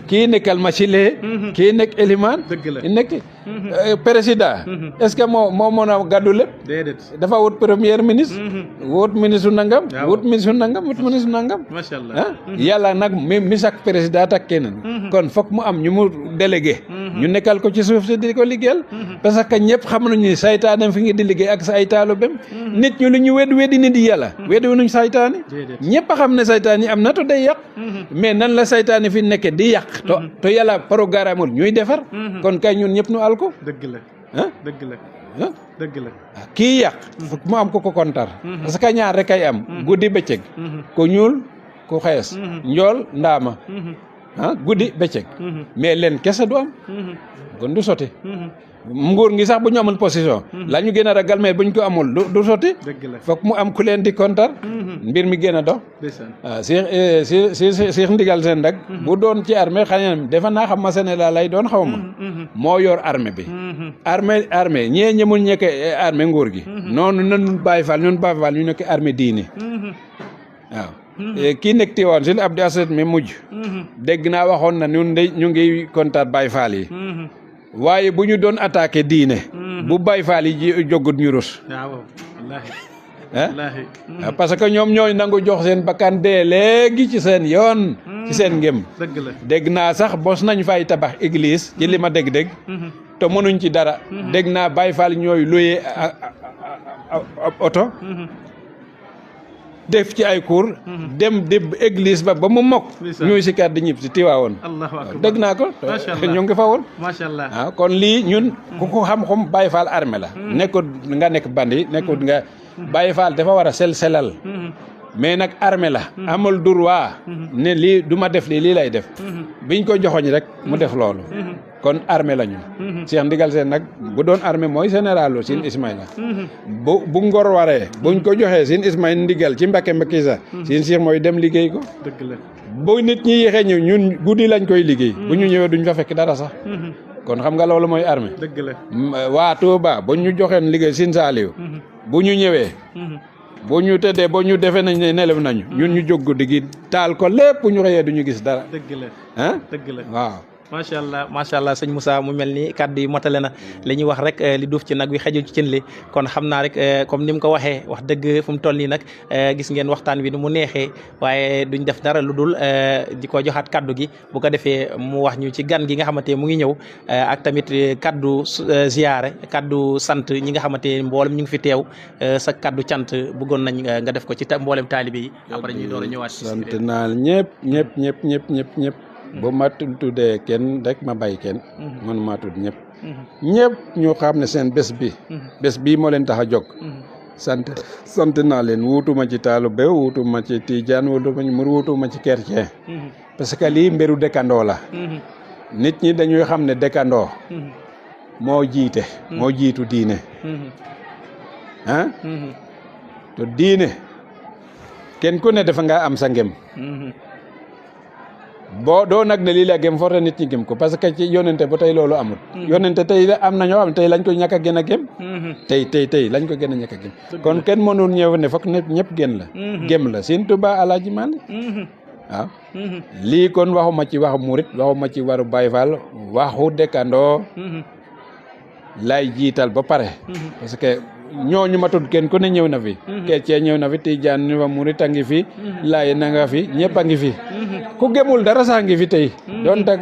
kii nekkal ma ci lee kii nekk élimaan nekk président est-ce que moo mën a gàddu lépp dafa wut premier ministre wut ministre nangam wut ministre nangam wut ministre nangam macha allah yàlla nag mi sak président tak keneen kon foog mu am ñu mu délégué ñu nekkal ko ci suuf si di ko liggéeyal parce que ñëpp xam nañu ni saytaane fi ngi di liggéey ak sa ay taalubem nit ñu lu ñu weddi nit yàlla weddi nuñ saytaane ñëpp a xam ne saytaan yi am na to day yàq mais nan la saytaane fi nekke di yàq to yàlla programme ñuy defar kon kay ñun ñëpp nu al ko dëgg la dëgg la dëgg la kii yàq fokk mu am ko kontar parce que ñaar rek ay am guddi bëccëg ku ñuul ku xees njool ndaama guddi bëccëg mais leen kese du am kon du sotti nguur ngi sax bu ñu amul position la ñu gën a ragal mais buñ ko amul du sotti foog mu am ku leen di kontar mbir mi gën a dox waaw Cheikh Ndigal Sène nag bu doon ci armée xanaa defa naa xam ma Sénégal lay doon xaw ma moo yor armée bi armée ñee ñemul ñekk armée nguur gi noonu ñun Baye Fall ñu nekk armée diine waaw kii nekk Tiwaawan Sëñ Abdou Aset mi mujj dégg naa waxoon na ñun de ñu ngi kontar Baye Fall yi waaye bu ñu doon attaqué diine bu Baye Fall yi jógut ñu rus parce que ñoom ñooy nangu jox seen bakkan dee léegi ci seen yoon ci seen ngëm dégg naa sax bos nañ fay tabax église ci li ma dégg te mënuñ ci dara dégg naa Baye Fall ñooy luyee oto def ci ay cours dem débb église ba mu mokk ñuy si kàddu ñib si Tiwaawoon dégg naa ko ñu ngi fa woon macha allah waaw kon lii ñun ku ko xam-xam Baye Fall armée la nekkul nga nekk bandi nekkul nga Baye Fall dafa war a selal mais nag armée la amul droit ne lii du ma def lii lay def biñ ko joxoñ rek mu def loolu kon armée la ñu Cheikh Ndigal Sène nag bu doon armée mooy général Sine Ismaïla bu ngor waree buñ ko joxee Sine Ismaïla ndigal ci Mbacké Mbakisa Sine Cheikh mooy dem liggéey ko dëgg la bu nit ñi yéexee ñëw ñun guddi lañ koy liggéey bu ñu ñëwee duñ fa fekk dara sax kon xam nga loolu mooy armée dëgg la waa Touba bu ñu joxeen liggéey Sine Saliou bu ñu ñëwee boo ñu tëddee boo ñu defee nañ ne nelew nañu ñun ñu jóg guddi gi taal ko lépp bu ñu xëyee duñu gis dara dëgg la dëgg la waaw macha allah sëñ Moussa mu mel ni kàddu yi motale na li ñuy wax rek li duuf ci nag wi xejul ci cin li kon xam naa rek comme ni mu ko waxee wax dëgg fu mu toll nii nag gis ngeen waxtaan wi ni mu neexee waaye duñ def dara lu dul di ko joxaat kaddu gi bu ko defee mu wax ñu ci gan gi nga xamante mu ngi ñëw ak tamit kaddu ziyaare kaddu sant ñi nga xamante mboolem ñu ngi fi teew sa kaddu cant bëggoon nañ nga def ko ci mboolem taalibe yi après ñuy door a ñëwaat sant naa ñëpp bu ma tuddee kenn rek ma bàyyi kenn man maa tudd ñëpp ñu xam ne seen bés bi moo leen tax a jóg sant naa leen wuutuma ci taalibe wuutuma ci tijaan wuutuma ci chrétien parce que lii mbiru dëkkandoo la nit ñi dañuy xam ne dëkkandoo moo jiitu diine te diine kenn ku ne dafa nga am sa ngëm boo doo nag ne lii la gëm forte nit ñi gëm ko parce que ci yonente ba tey loolu amul yonente tey am na ñoo xam ne tey lañ ko ñàkk a gën a gëm tey lañ ko gën a ñàkk a gëm kon kenn mënul ñëw ne foog ñëpp gën la gëm la Sëñ Tuubaa Alaaji Maalik waaw lii kon waxuma ci waxu murit waxuma ci waru Baay Faal waxu dëkkandoo lay jiital ba pare parce que ñooñu ma tudd kenn ku ne ñëw na fi chrétien ñëw na fi tijaan ñu fa murit a ngi fi laay na nga fi ñëpp a ngi fi ku gëmul dara sax ngi fi tey donte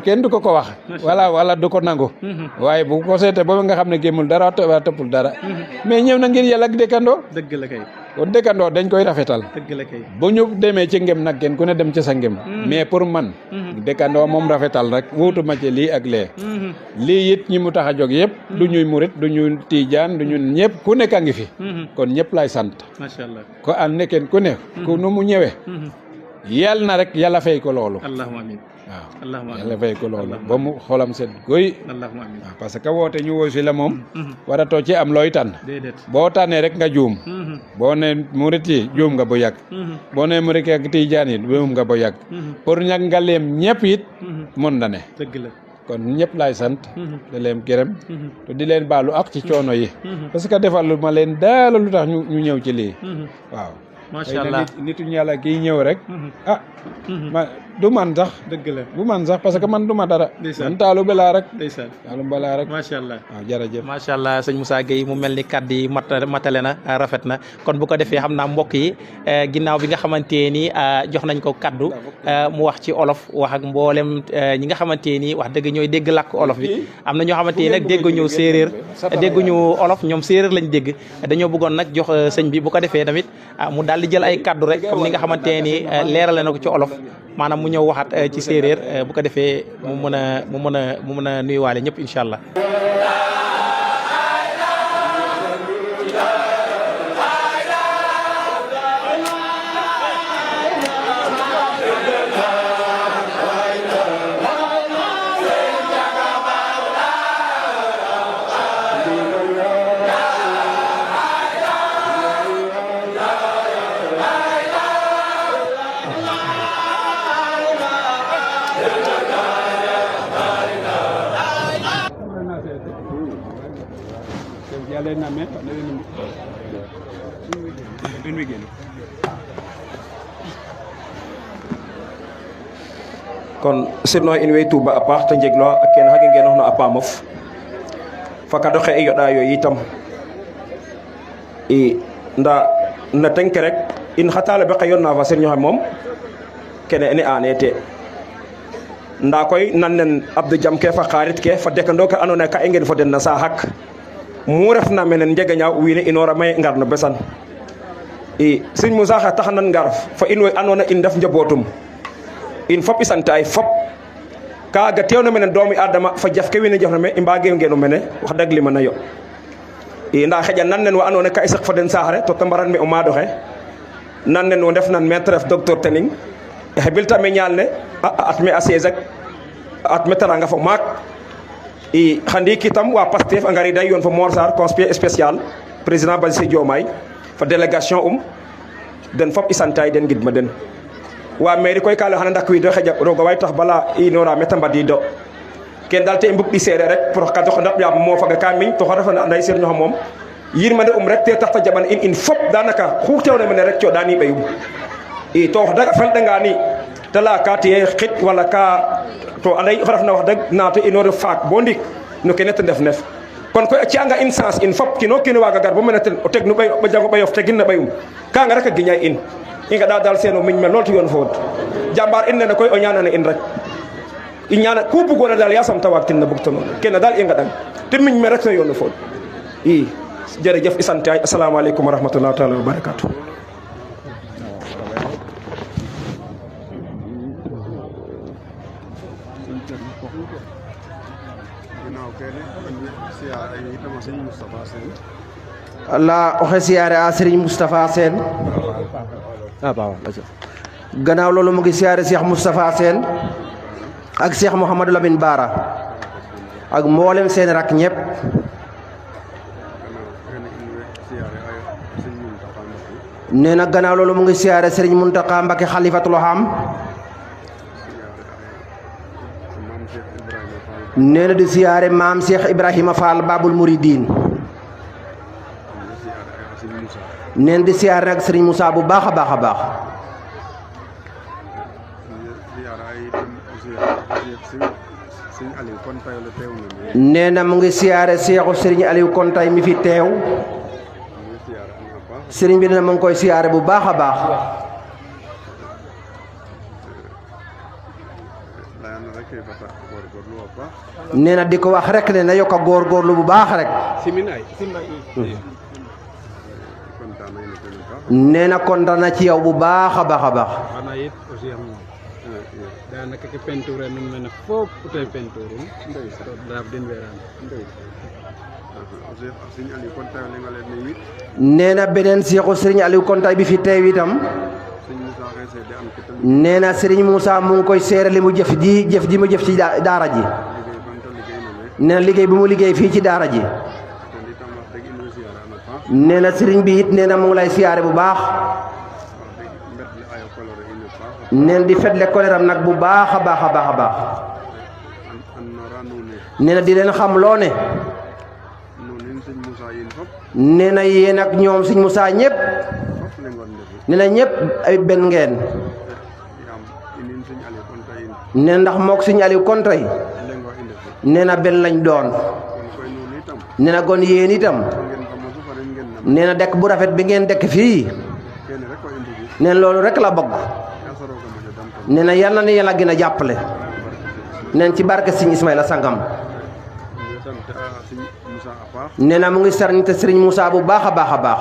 kenn du ko wax wala du ko nangu waaye bu ko seete boobu nga xam ne gëmul dara wa toppul dara mais ñëw na ngir yàlla ak dëkkandoo dëgg la kay kon dëkkandoo dañ koy rafetal dëgg la kay bu ñu demee ci ngem nag kenn ku ne dem ci sa ngem mais pour man dëkkandoo moom rafetal rek wuutuma ci lii ak lee lii it ñi mu tax a jóg yëpp du ñuy murit du ñu tiijaan du ñu ñëpp ku nekk a ngi fi kon ñëpp lay sant macha allah ko am ne kenn ku ne ku nu mu ñëwee yal na rek yàlla fay ko loolu allahumma amin waaw allahumma amin yàlla fay ko loolu ba mu xolam set goy allahumma amin waaw parce que woote ñu woosi la moom waratoo ci am looy tànn déedéet boo tànnee rek nga juum boo ne murit yi juum nga bu yàgg boo ne murit ak tijaan yi juum nga bu yàgg pour ñag nga leem ñëpp it mën na ne dëgg la kon ñëpp laay sant di leen gërëm te di leen baalu ak ci coono yi parce que defalu ma leen daala lu tax ñu ñëw ci lii waaw macha allah nitu yàlla kii ñëw rek ah ma du man sax dëgg la du man sax parce que man du ma dara ndeysaan man taalu balaa rek ndeysaan taalu balaa rek macha allah waaw jërëjëf macha allah sëñ Moussa Gueye mu mel ni kàddu yi matale na rafet na kon bu ko defee xam naa mbokk yi ginnaaw bi nga xamante ni jox nañ ko kaddu mu wax ci olof wax ak mboolem ñi nga xamante ni wax dëgg ñooy dégg làkk olof bi am na ñoo xamante ni nag dégguñu séeréer dégguñu olof ñoom séeréer lañ dégg dañoo bëggoon nag jox sëñ bi bu ko defee tamit mu daal di jël ay kaddu rek comme ni nga xamante ni leerale na ko ci olof maanaam mu ñëw waxaat ci séeréer bu ko defee mu mën a nuyuwaale ñëpp incha allah. kon sirno in way tuuba a paax te njeglo ak kene xage ngenoxna a paamof fakado xe i yoɗa yo yitam i nda na teng ke rek in xa taalibe xe yonna fa sirño xe moom kene ne ane te nda koy nan nen Abdou Jam ke fa xarit ke fa dekando ke ando naye ka i ngen fo den na saaxak mu refna mene njegeñaaw wiin we inora may ngar no besan i Serigne Moussa xa tax nan ngar fa in way ando naye in ndef njabootum in fop i santaay fop kaaga teewna mene doomi adama fa jaf ke wiin we jafna me i mbage ngenu mene wax dëgg li mana yo i nda xeƴa nan nen wa ando naye ka i saq fo den saax re to te mbaran me o maadoxe nan nen wo ndef nan maître ref docteur Tening xebilta me ñaal ne at me a siège at me taranga fo maak i xandi kitam wa Pastef a ngarida yoon fo Mor Sarr conseiller spécial président Bassirou Diomaye fa délégation den fop i santaay den ngidma den wa mairie koy ka le xana ndak wiido xeƴa roga way tax bala inora meta mbadido ken dal te i mbug ɗi seeɗe rek pour ka dox ndap yaam mo faga ka miñ to xa refana anday sir ñoxo moom yirmande rek te tax ta jaɓan in fop danaka xu teewna mene rek coɗani ɓeyum i to wax dëgg felɗanga ni te leya ka tiye xit wala ka to anda oxe refna wax dëgg naate inoor faak bo ndik no kene te ndef nef kon koy a ci'anga in sens in fop kino kiin waaga gar bo mene ten o teg no ɓay o jango ɓayof tegin na ɓayum kanga rek a giñay in i ngaɗa dal seeno miñ me lool to yoon fo wod jambar in nene koy o ñanana in rek i ñana ku bugona dal yasam ta waag tin na bug to noon kene dal i ngaɗan te miñ me rek no yoon fo wod i jërëjëf i sant ay assalamu aleykum wa rahmatullahi taala wa barakatuh la oxe siyaare a Serigne Moustapha Sène gannaaw loolu mu ngi siyaare Cheikh Moustapha Sène ak Cheikh Mouhamadou Lamine Bara ak mboolem seen rak ñëpp nee na gannaaw loolu mu ngi siyaare Serigne Mountakha Mbacké Khalifatul Ham nee na di siyaare maam Cheikh Ibrahima Fall Babul Mouridine neen di siyaare nag Serigne Moussa bu baax a baax a baax nee na mu ngi siyaare Seexu Serigne Aliou Kontay mi fi teew Serigne bi nee na mu ngi koy siyaare bu baax a baax nee na di ko wax rek ne na yokk a góorgóorlu bu baax rek nee na kontaan na ci yow bu baax a baax a baax. xanaa it aussi am daanaka ke peinture num mene fop te peinture to daaf den weeraan nee na beneen seexu Serigne Aliou Konta bi fi teew itam nee na Serigne Moussa mu ngi koy seere li mu jëf ji mu jëf ci daara ji nee na liggéey bi mu liggéey fii ci daara ji nee na Serigne bi it nee na mu ngi lay siyaare bu baax nee na di fetle koleram nag bu baax a baax a baax a baax nee na di leen xam loo ne nee na yéen ak ñoom Serigne Moussa ñëpp nee na ñëpp ay benn ngeen nee ndax mook Serigne Aliou Konta yi nee na benn lañ doon nee na gon yéen itam nee na dëkk bu rafet bi ngeen dëkk fii nee na loolu rek la bëgg nee na yal na ni yàlla gën a jàppale nee na ci barke Serigne Ismaïla Sangam nee na mu ngi sant Serigne Moussa bu baax a baax a baax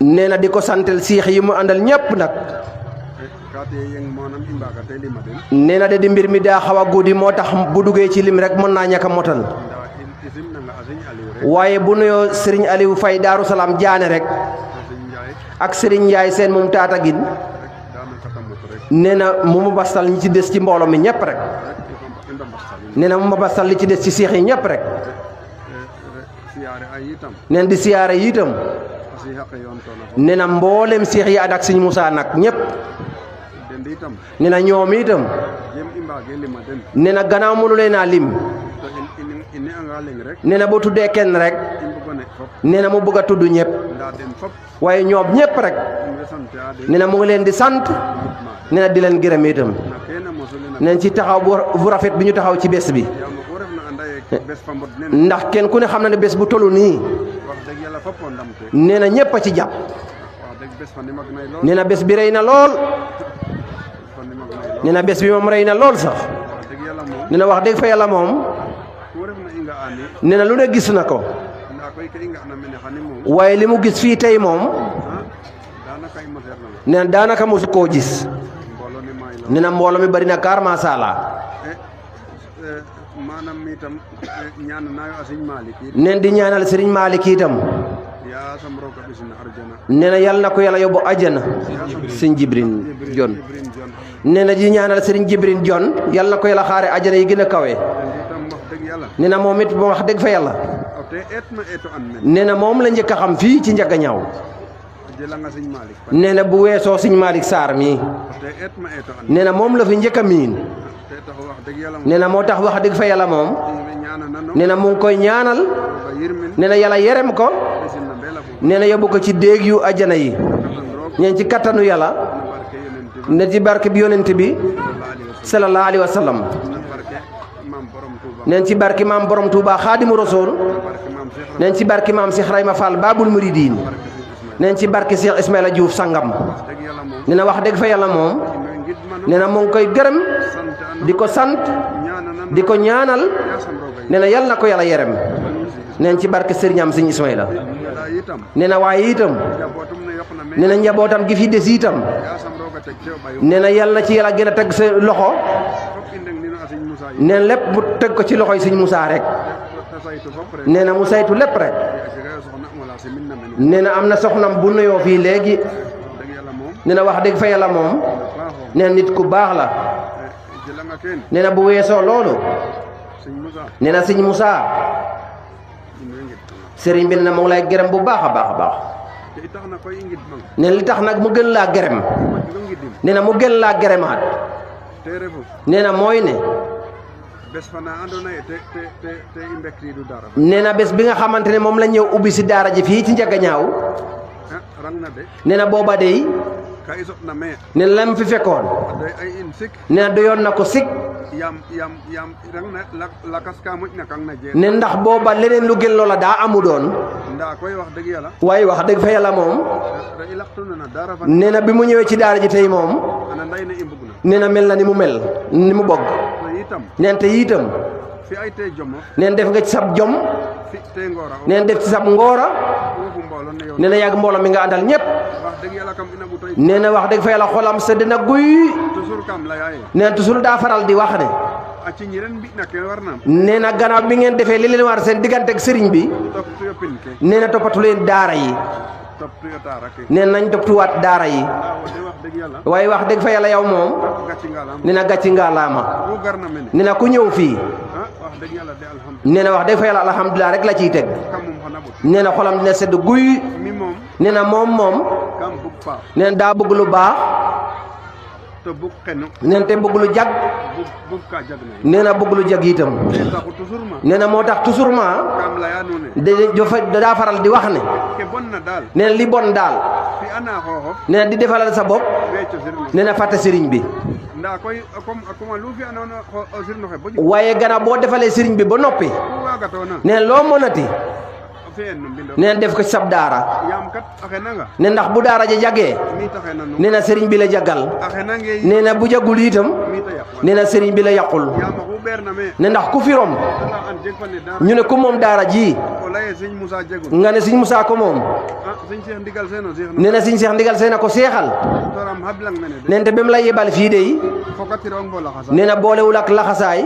nee na di ko santel siix yi mu àndal ñëpp nag nee na de di mbir mi daa xaw a guddi moo tax bu duggee ci lim rek mën naa ñàkk a motal waaye bu nuyoo Serigne Aliou Faye Daaru Salaam jaane rek ak Serigne Ndiaye seen moom taatagin nee na mu bastal ñi ci des ci mbooloo mi ñëpp rek nee na mu bastal li ci des ci seex yi ñëpp rek nee na di siyaare yi itam nee na mboolem seex yi ànd ak Serigne Moussa nag ñëpp nee na ñoom itam nee na gannaaw mënu leen a lim nee na boo tuddee kenn rek nee na mu bëgg a tudd ñëpp waaye ñoom ñëpp rek nee na mu ngi leen di sant nee na di leen gërëm itam nee na ci taxaw bu rafet bi ñu taxaw ci bés bi ndax kenn ku ne xam na ne bés bu tollu nii nee na ñëpp a ci jàpp nee na bés bi rëy na lool nee na bés bi moom rëy na lool sax nee na wax dëgg fa yàlla moom nee na lu ne gis na ko waaye li mu gis fii tey moom nee na daanaka mosu koo gis nee na mbooloo mi bari na kaar macha allah neen di ñaanal Serigne Malick itam nee na yal na ko yàlla yóbbu àjjana Serigne Jibrin Jon nee na di ñaanal Serigne Jibrin Jon yal na ko yàlla xaare àjjana yi gën a kawe nee na moom it ba wax dëgg fa yàlla nee na moom la njëkk a xam fii ci Njaga Ñaaw nee na bu weesoo Serigne Malick Sarr mii nee na moom la fi njëkk a miin nee na moo tax wax dëgg fa yàlla moom nee na mu ngi koy ñaanal nee na yàlla yerem ko nee na yóbbu ko ci déeg yu àjjana yi ñeen ci kattanu yàlla ne ci barke bi yonent bi sallallahu alayhi wa sallam neen ci barke maam borom Touba Xaadimu Rasuul neen ci barke maam Cheikh Rayma Fall Babul Muridiin neen ci barke Cheikh Ismaïla Diouf Sangam nee na wax dëgg fa yàlla moom nee na mu ngi koy gërëm di ko sant di ko ñaanal nee na yal na ko yàlla yerem neen ci barke sëriñam Serigne Ismaïla nee na waaye itam nee na njabootam gi fi des itam nee na yal na ci yàlla gën a teg sa loxo nee na lépp mu teg ko ci loxoy Serigne Moussa rek nee na mu saytu lépp rek nee na am na soxnam bu nuyoo fii léegi nee na wax dëgg fa yàlla moom nee na nit ku baax la nee na bu weesoo loolu nee na Serigne Moussa Serigne bi na mu ngi lay gërëm bu baax a baax a baax nee na li tax nag mu gën laa gërëm nee na mu gën laa gërëmaat nee na mooy ne nee na bés bi nga xamante ne moom la ñëw ubbi si daara ji fii ci Njaga Ñaaw nee na booba dey nee na lam fi fekkoon nee na doyoon na ko sik ne ndax booba leneen lu gën loola daa amu doon waaye wax dëgg fa yàlla moom nee na bi mu ñëwee ci daara ji tey moom nee na mel na ni mu mel ni mu bëgg neen te itam neen def nga ci sab jom neen def ci sab ngoora nee na yàgg mbooloo mi nga àndal ñëpp nee na wax dëgg fa yàlla xolam sedd na guy nee na toujours daa faral di wax ne nee na gannaaw bi ngeen defee li leen war seen diggante ak sëriñ bi nee na toppatu leen daara yi nee na nañ toppatuwaat daara yi waaye wax dëgg fa yàlla yow moom nee na gàcci ngaalaama nee na ku ñëw fii nee na wax dëgg fa yàlla alhamdulilah rek la ciy teg nee na xolam dina sedd guy nee na moom nee na daa bëgg lu baax nee na te bëgg lu jag nee na bëgg lu jag itam nee na moo tax toujours daa faral di wax ne nee na li bon daal nee na di defalal sa bopp nee na fàtte sëriñ bi waaye gannaaw boo defalee sëriñ bi ba noppi nee na loo mënati nee na def ko sab daara ne ndax bu daara ja jagee nee na sëriñ bi la jagal nee na bu jagul itam nee na sëriñ bi la yàqul ne ndax ku fi rom ñu ne ku moom daara ji nga ne sëñ Musaa ko moom nee na sëñ Seex Ndigal Seen a ko seexal nee na te ba mu la yebal fii de yi nee na boolewul ak laxasaay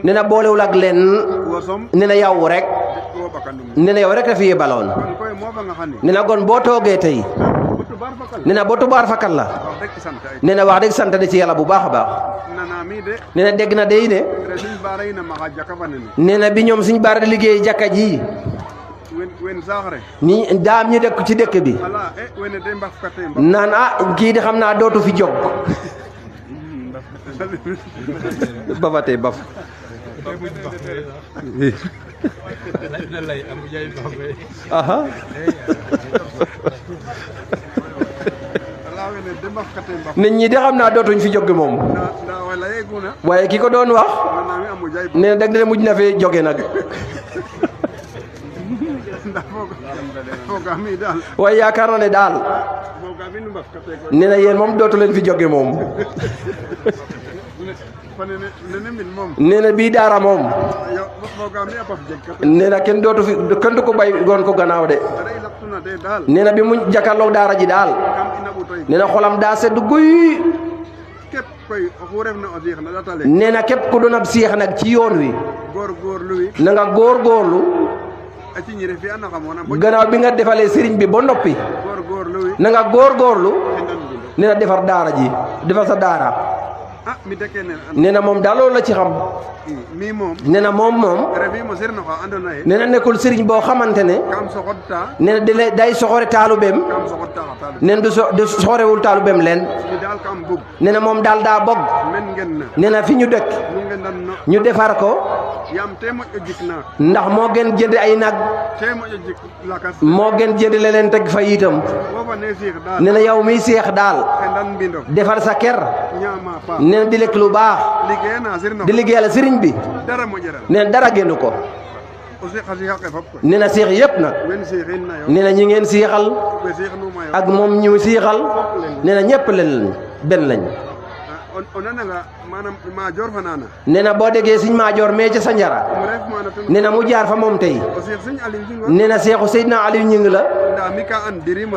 nee na boolewul ak len nee na yow rek nee na yow rek la fi yebaloon nee na kon boo toogee tey nee na boo tubaar fakal la nee na wax dëgg sant na ci yàlla bu baax a baax nee na dégg na dey ne nee na bi ñoom suñ baara di liggéey jàkka ji ñi daam ñi dëkk ci dëkk bi naan kii di xam naa dootu fi jóg bafatee baf aha nit ñi de xam naa dootuñ fi jóge moom waaye ki ko doon wax nee na dag ne mujj na fee jóge nag waaye yaakaar na ne daal nee na yéen moom dootu leen fi jóge moom nee na bii daara moom nee na kenn dootu fi kenn du ko bay goon ko gannaaw de nee na bi mu jàkkaarloog daara ji daal nee na xolam daa sedd guy nee na képp ku doon ab seex nag ci yoon wi na nga góorgóorlu gannaaw bi nga defalee sëriñ bi ba noppi na nga góorgóorlu nee na defar daara ji defar sa daara nee na moom daal loolu la ci xam nee na moom nee na nekkul sëriñ boo xamante ne nee na day soxore taalubeem nee na du soxorewul taalubeem leen nee na moom daal daa bogg nee na fi ñu dëkk ñu defar ko ndax moo gën jënd ay nag moo gën jënd leen teg fa itam nee na yow miy seex daal defar sa ker nee na di lekk lu baax di liggéeyal sëriñ bi nee na dara génn ko nee na seex yëpp nag nee na ñi ngeen seexal ak moom ñu seexal nee na ñëpp leen benn lañ nee na boo déggee Sëñ Maajoor mee ca Sanjara nee na mu jaar fa moom tey nee na seexu Seydina Aliou Ñing la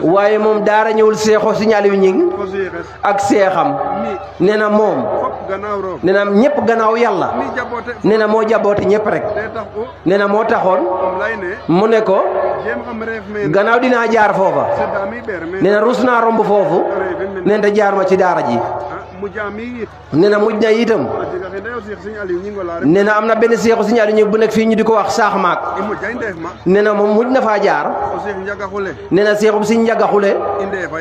waaye moom daara ñëwul seexu Sëñ Aliou Ñing ak seexam nee na moom nee na ñëpp gannaaw yàlla nee na moo jaboote ñëpp rek nee na moo taxoon mu ne ko gannaaw dinaa jaar foofa nee na rus naa romb foofu nee na jaar ma ci daara ji nee na mujj na itam nee na am na benn seexu Sëñ Aliou Ñing bu nekk fii ñu di ko wax saax maak nee na moom mujj na faa jaar nee na seexu Sëñ Njagaxule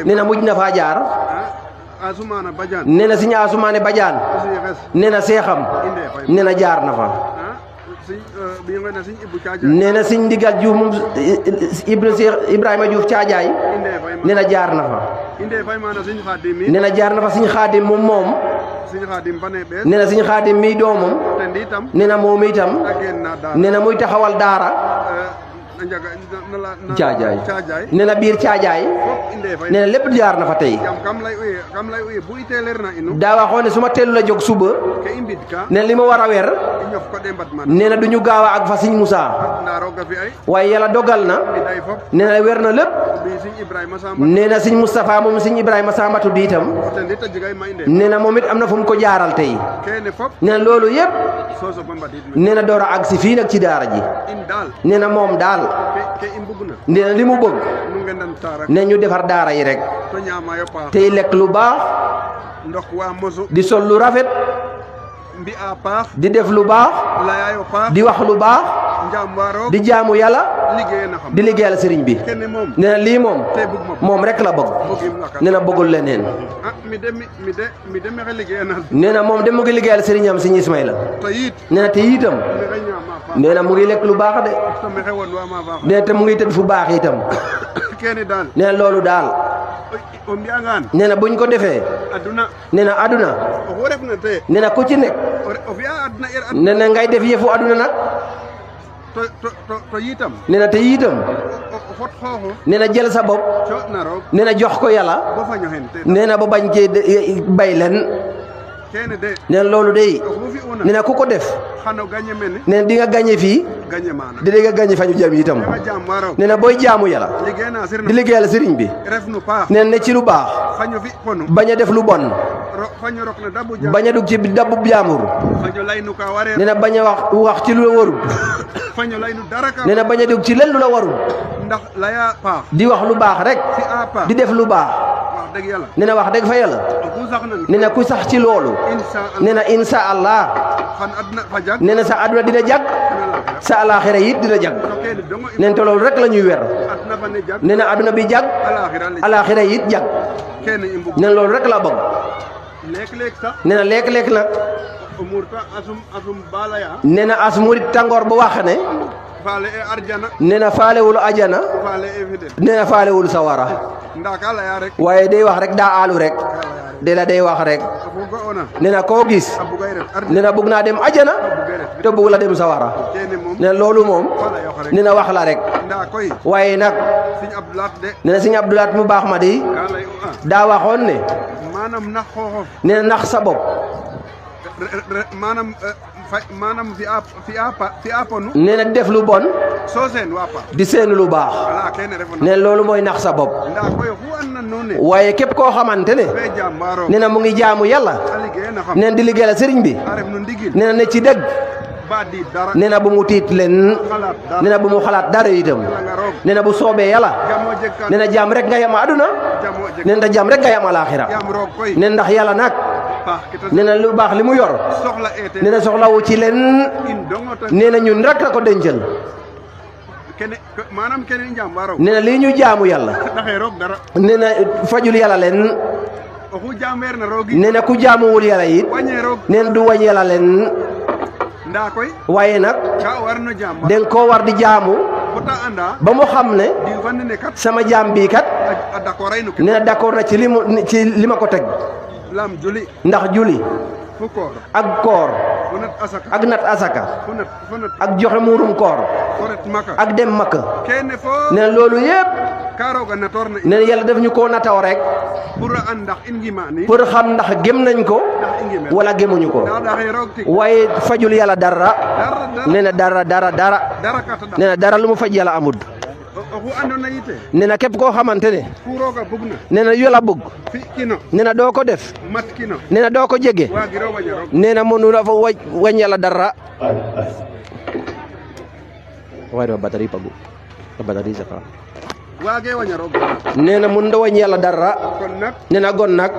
nee na mujj na faa jaar nee na Sëñ Asumaane Bajaan nee na seexam nee na jaar na fa nee na Sëñ Ndigal Juuf moom Ibrahima Juuf Caajaay nee na jaar na fa nee na jaar na fa Sëñ Xaadim moom nee na Sëñ Xaadim mii doomam nee na moom itam nee na muy taxawal daara caajaay nee na biir caajaay nee na lépp jaar na fa tey daa waxoon ne su ma teelu la jóg suba nee na li ma war a wer nee na du ñu gaaw a ak fa Sëñ Musaa waaye yàlla dogal na nee na wér na lépp nee na Sëñ Moustapha moom Sëñ Ibrahima Sambatu di itam nee na moom it am na fu mu ko jaaral tey nee na loolu yëpp nee na door a àgg si fii nag ci daara ji nee na moom daal nee na li mu bëgg ne ñu defar daara yi rek tey lekk lu baax di sol lu rafet di def lu baax di wax lu baax di jaamu yàlla di liggéeyal sëriñ bi nee na lii moom rek la bëgg nee na bëggul leneen nee na moom de mu ngi liggéeyal sëriñam Sëñ Ismaïla nee na te itam nee na mu ngi lekk lu baax de nee na te mu ngi tëdd fu baax itam nee na loolu daal nee na buñ ko defee nee na aduna nee na ku ci nekk nee na ngay def yëfu aduna nag nee na te itam nee na jël sa bopp nee na jox ko yàlla nee na ba bañ cee bay leen nee na loolu de nee na ku ko def nee na di nga gañe fii di nga gañe fa ñu jëm itam nee na booy jaamu yàlla di liggéeyal sëriñ bi nee na ne ci lu baax bañ a def lu bon bañ a dugg ci dabbu jaamur nee na bañ a wax ci lu la warul nee na bañ a dugg ci lenn lu la warul di wax lu baax rek di def lu baax nee na wax dëgg fa yàlla nee na ku sax ci loolu nee na insha allah nee na sa àdduna dina jag sa alaaxira it dina jag nee na te loolu rek la ñuy wer nee na àdduna bi jag alaaxira it jag nee na loolu rek la bëgg nee na léeg-léeg nag nee na as murit tàngoor bu wax ne nee na faalewul ajana nee na faalewul sawara waaye day wax rek daa aalu rek de la day wax rek nee na koo gis nee na bëgg naa dem ajana te bëgg la dem sawara nee na loolu moom nee na wax la rek waaye nag nee na Sëñ Abdou Lahat mu baax ma di daa waxoon ne nee na nax sa bopp nee na def lu bon di seen lu baax nee na loolu mooy nax sa bopp waaye képp koo xamante ne nee na mu ngi jaamu yàlla nee na di liggéeyal sëriñ bi nee na ne ci dëgg nee na bu mu tiit leen nee na bu mu xalaat dara itam nee na bu soobee yàlla nee na jaam rek nga yam aduna nee na jaam rek nga yam alaaxira nee na ndax yàlla nag nee na lu baax li mu yor nee na soxlawu ci leen nee na ñun rek la ko dencal nee na lii ñu jaamu yàlla nee na fajul yàlla leen nee na ku jaamuwul yàlla it nee na du wañ yàlla leen waaye nag den koo war di jaamu ba mu xam ne sama jaam bii kat nee na d'accord na ci li ma ko teg ndax juli ak koor ak nat asaka ak joxe muurum koor ak dem makka nee na loolu yëpp nee na yàlla def ñu koo nataw rek pour xam ndax gëm nañ ko wala gëmuñu ko waaye fajul yàlla dara nee na dara nee na dara lu mu faj yàlla amul nee na képp koo xamante ne nee na yàlla bëgg nee na doo ko def nee na doo ko jege nee na mënu la fa wañ yàlla dara waaye dama batterie pagu batterie saka nee na mun da wañ yàlla dara nee na gon nag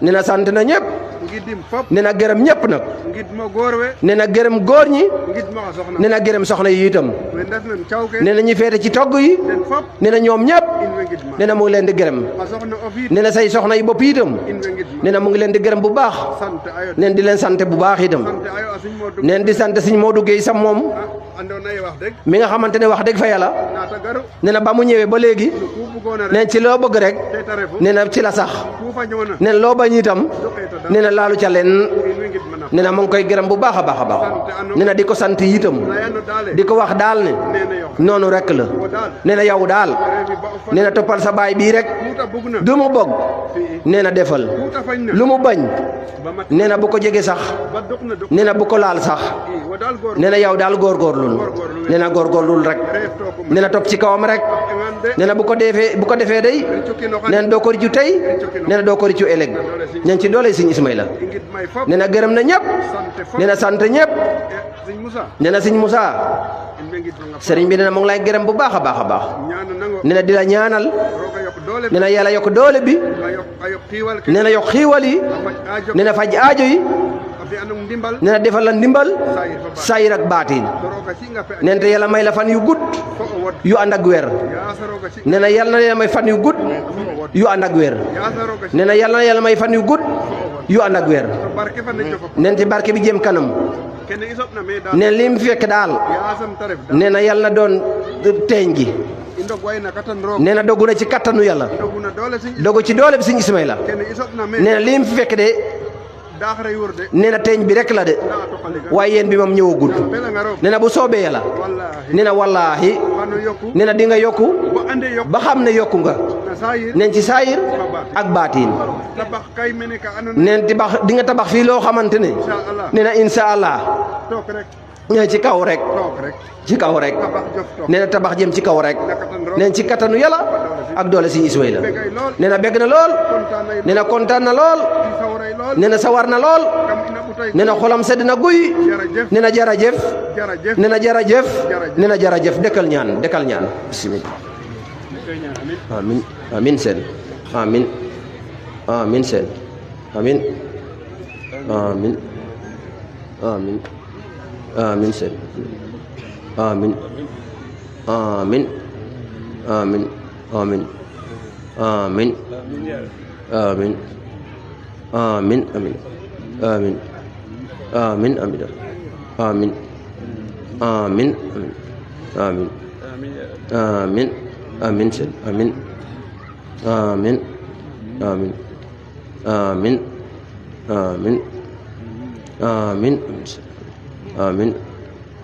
nee na sant na ñëpp nee na gërëm ñëpp nag nee na gërëm góor ñi nee na gërëm soxna yi itam nee na ñi feete ci togg yi nee na ñoom ñëpp nee na mu ngi leen di gërëm nee na say soxna yi bopp itam nee na mu ngi leen di gërëm bu baax nee na di leen sant bu baax itam nee na di sant Sëñ Modou Gueye sam moom mi nga xamante ne wax dëgg fa yàlla nee na ba mu ñëwee ba léegi nee na ci loo bëgg rek nee na ci la sax nee na loo bañ itam nee na laalu ca leen nee na mu ngi koy gërëm bu baax a baax a baax nee na di ko sant itam di ko wax daal ne noonu rek la nee na yow daal nee na toppal sa baay bii rek du mu bëgg nee na defal lu mu bañ nee na bu ko jege sax nee na bu ko laal sax nee na yow daal góorgóorlul nee na góorgóorlul rek nee na topp ci kawam rek nee na bu ko defee day nee na doo ko riccu tey nee na doo ko riccu ëllëg nee na ci doole Sëñ Ismaïla nee na gërëm na ñëpp nee na sant ñëpp nee na Sëñ Moussa sëriñ bi nee na mu ngi lay gërëm bu baax a baax a baax nee na di la ñaanal nee na yàlla yokk doole bi nee na yokk xiiwal yi nee na faj aajo yi nee na defal la ndimbal saayir ak baatin nee na te yàlla may la fan yu gudd yu ànd ak weer nee na yàlla na yàlla may fan yu gudd yu ànd ak weer nee na yàlla na yàlla may fan yu gudd yu ànd ak weer nee na ci barke bi jëm kanam nee na li mu fekk daal nee na yàlla na doon teeñ gi nee na dogu na ci kattanu yàlla dogu ci doole bi Sëñ Ismaïla nee na li mu fekk de nee na teeñ bi rek la de waaye yéen bi moom ñëwagul nee na bu soobee yàlla nee na wallaahi nee na di nga yokku ba xam ne yokku nga neen ci saayir ak baatiin neen di nga tabax fii loo xamante ne nee na incha allah nee ci kaw rek ci kaw rek nee na tabax jëm ci kaw rek nee na ci kattanu yàlla ak doole Sëñ Ismaïla nee na bégg na lool nee na kontaan na lool nee na sawar na lool nee na xolam sedd na guy nee na jërëjëf nee na jërëjëf nee na jërëjëf dëkkal ñaan bismillah amin amin seen amin amin seen amin amin amin amin seen amin amin amin amin amin amin amin amin amin amin amin amin amin amin amin amin seen amin amin amin amin amin amin amin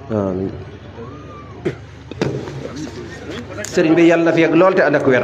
amin sëriñ bi yàlla na fi yegg lool te ànd ak wér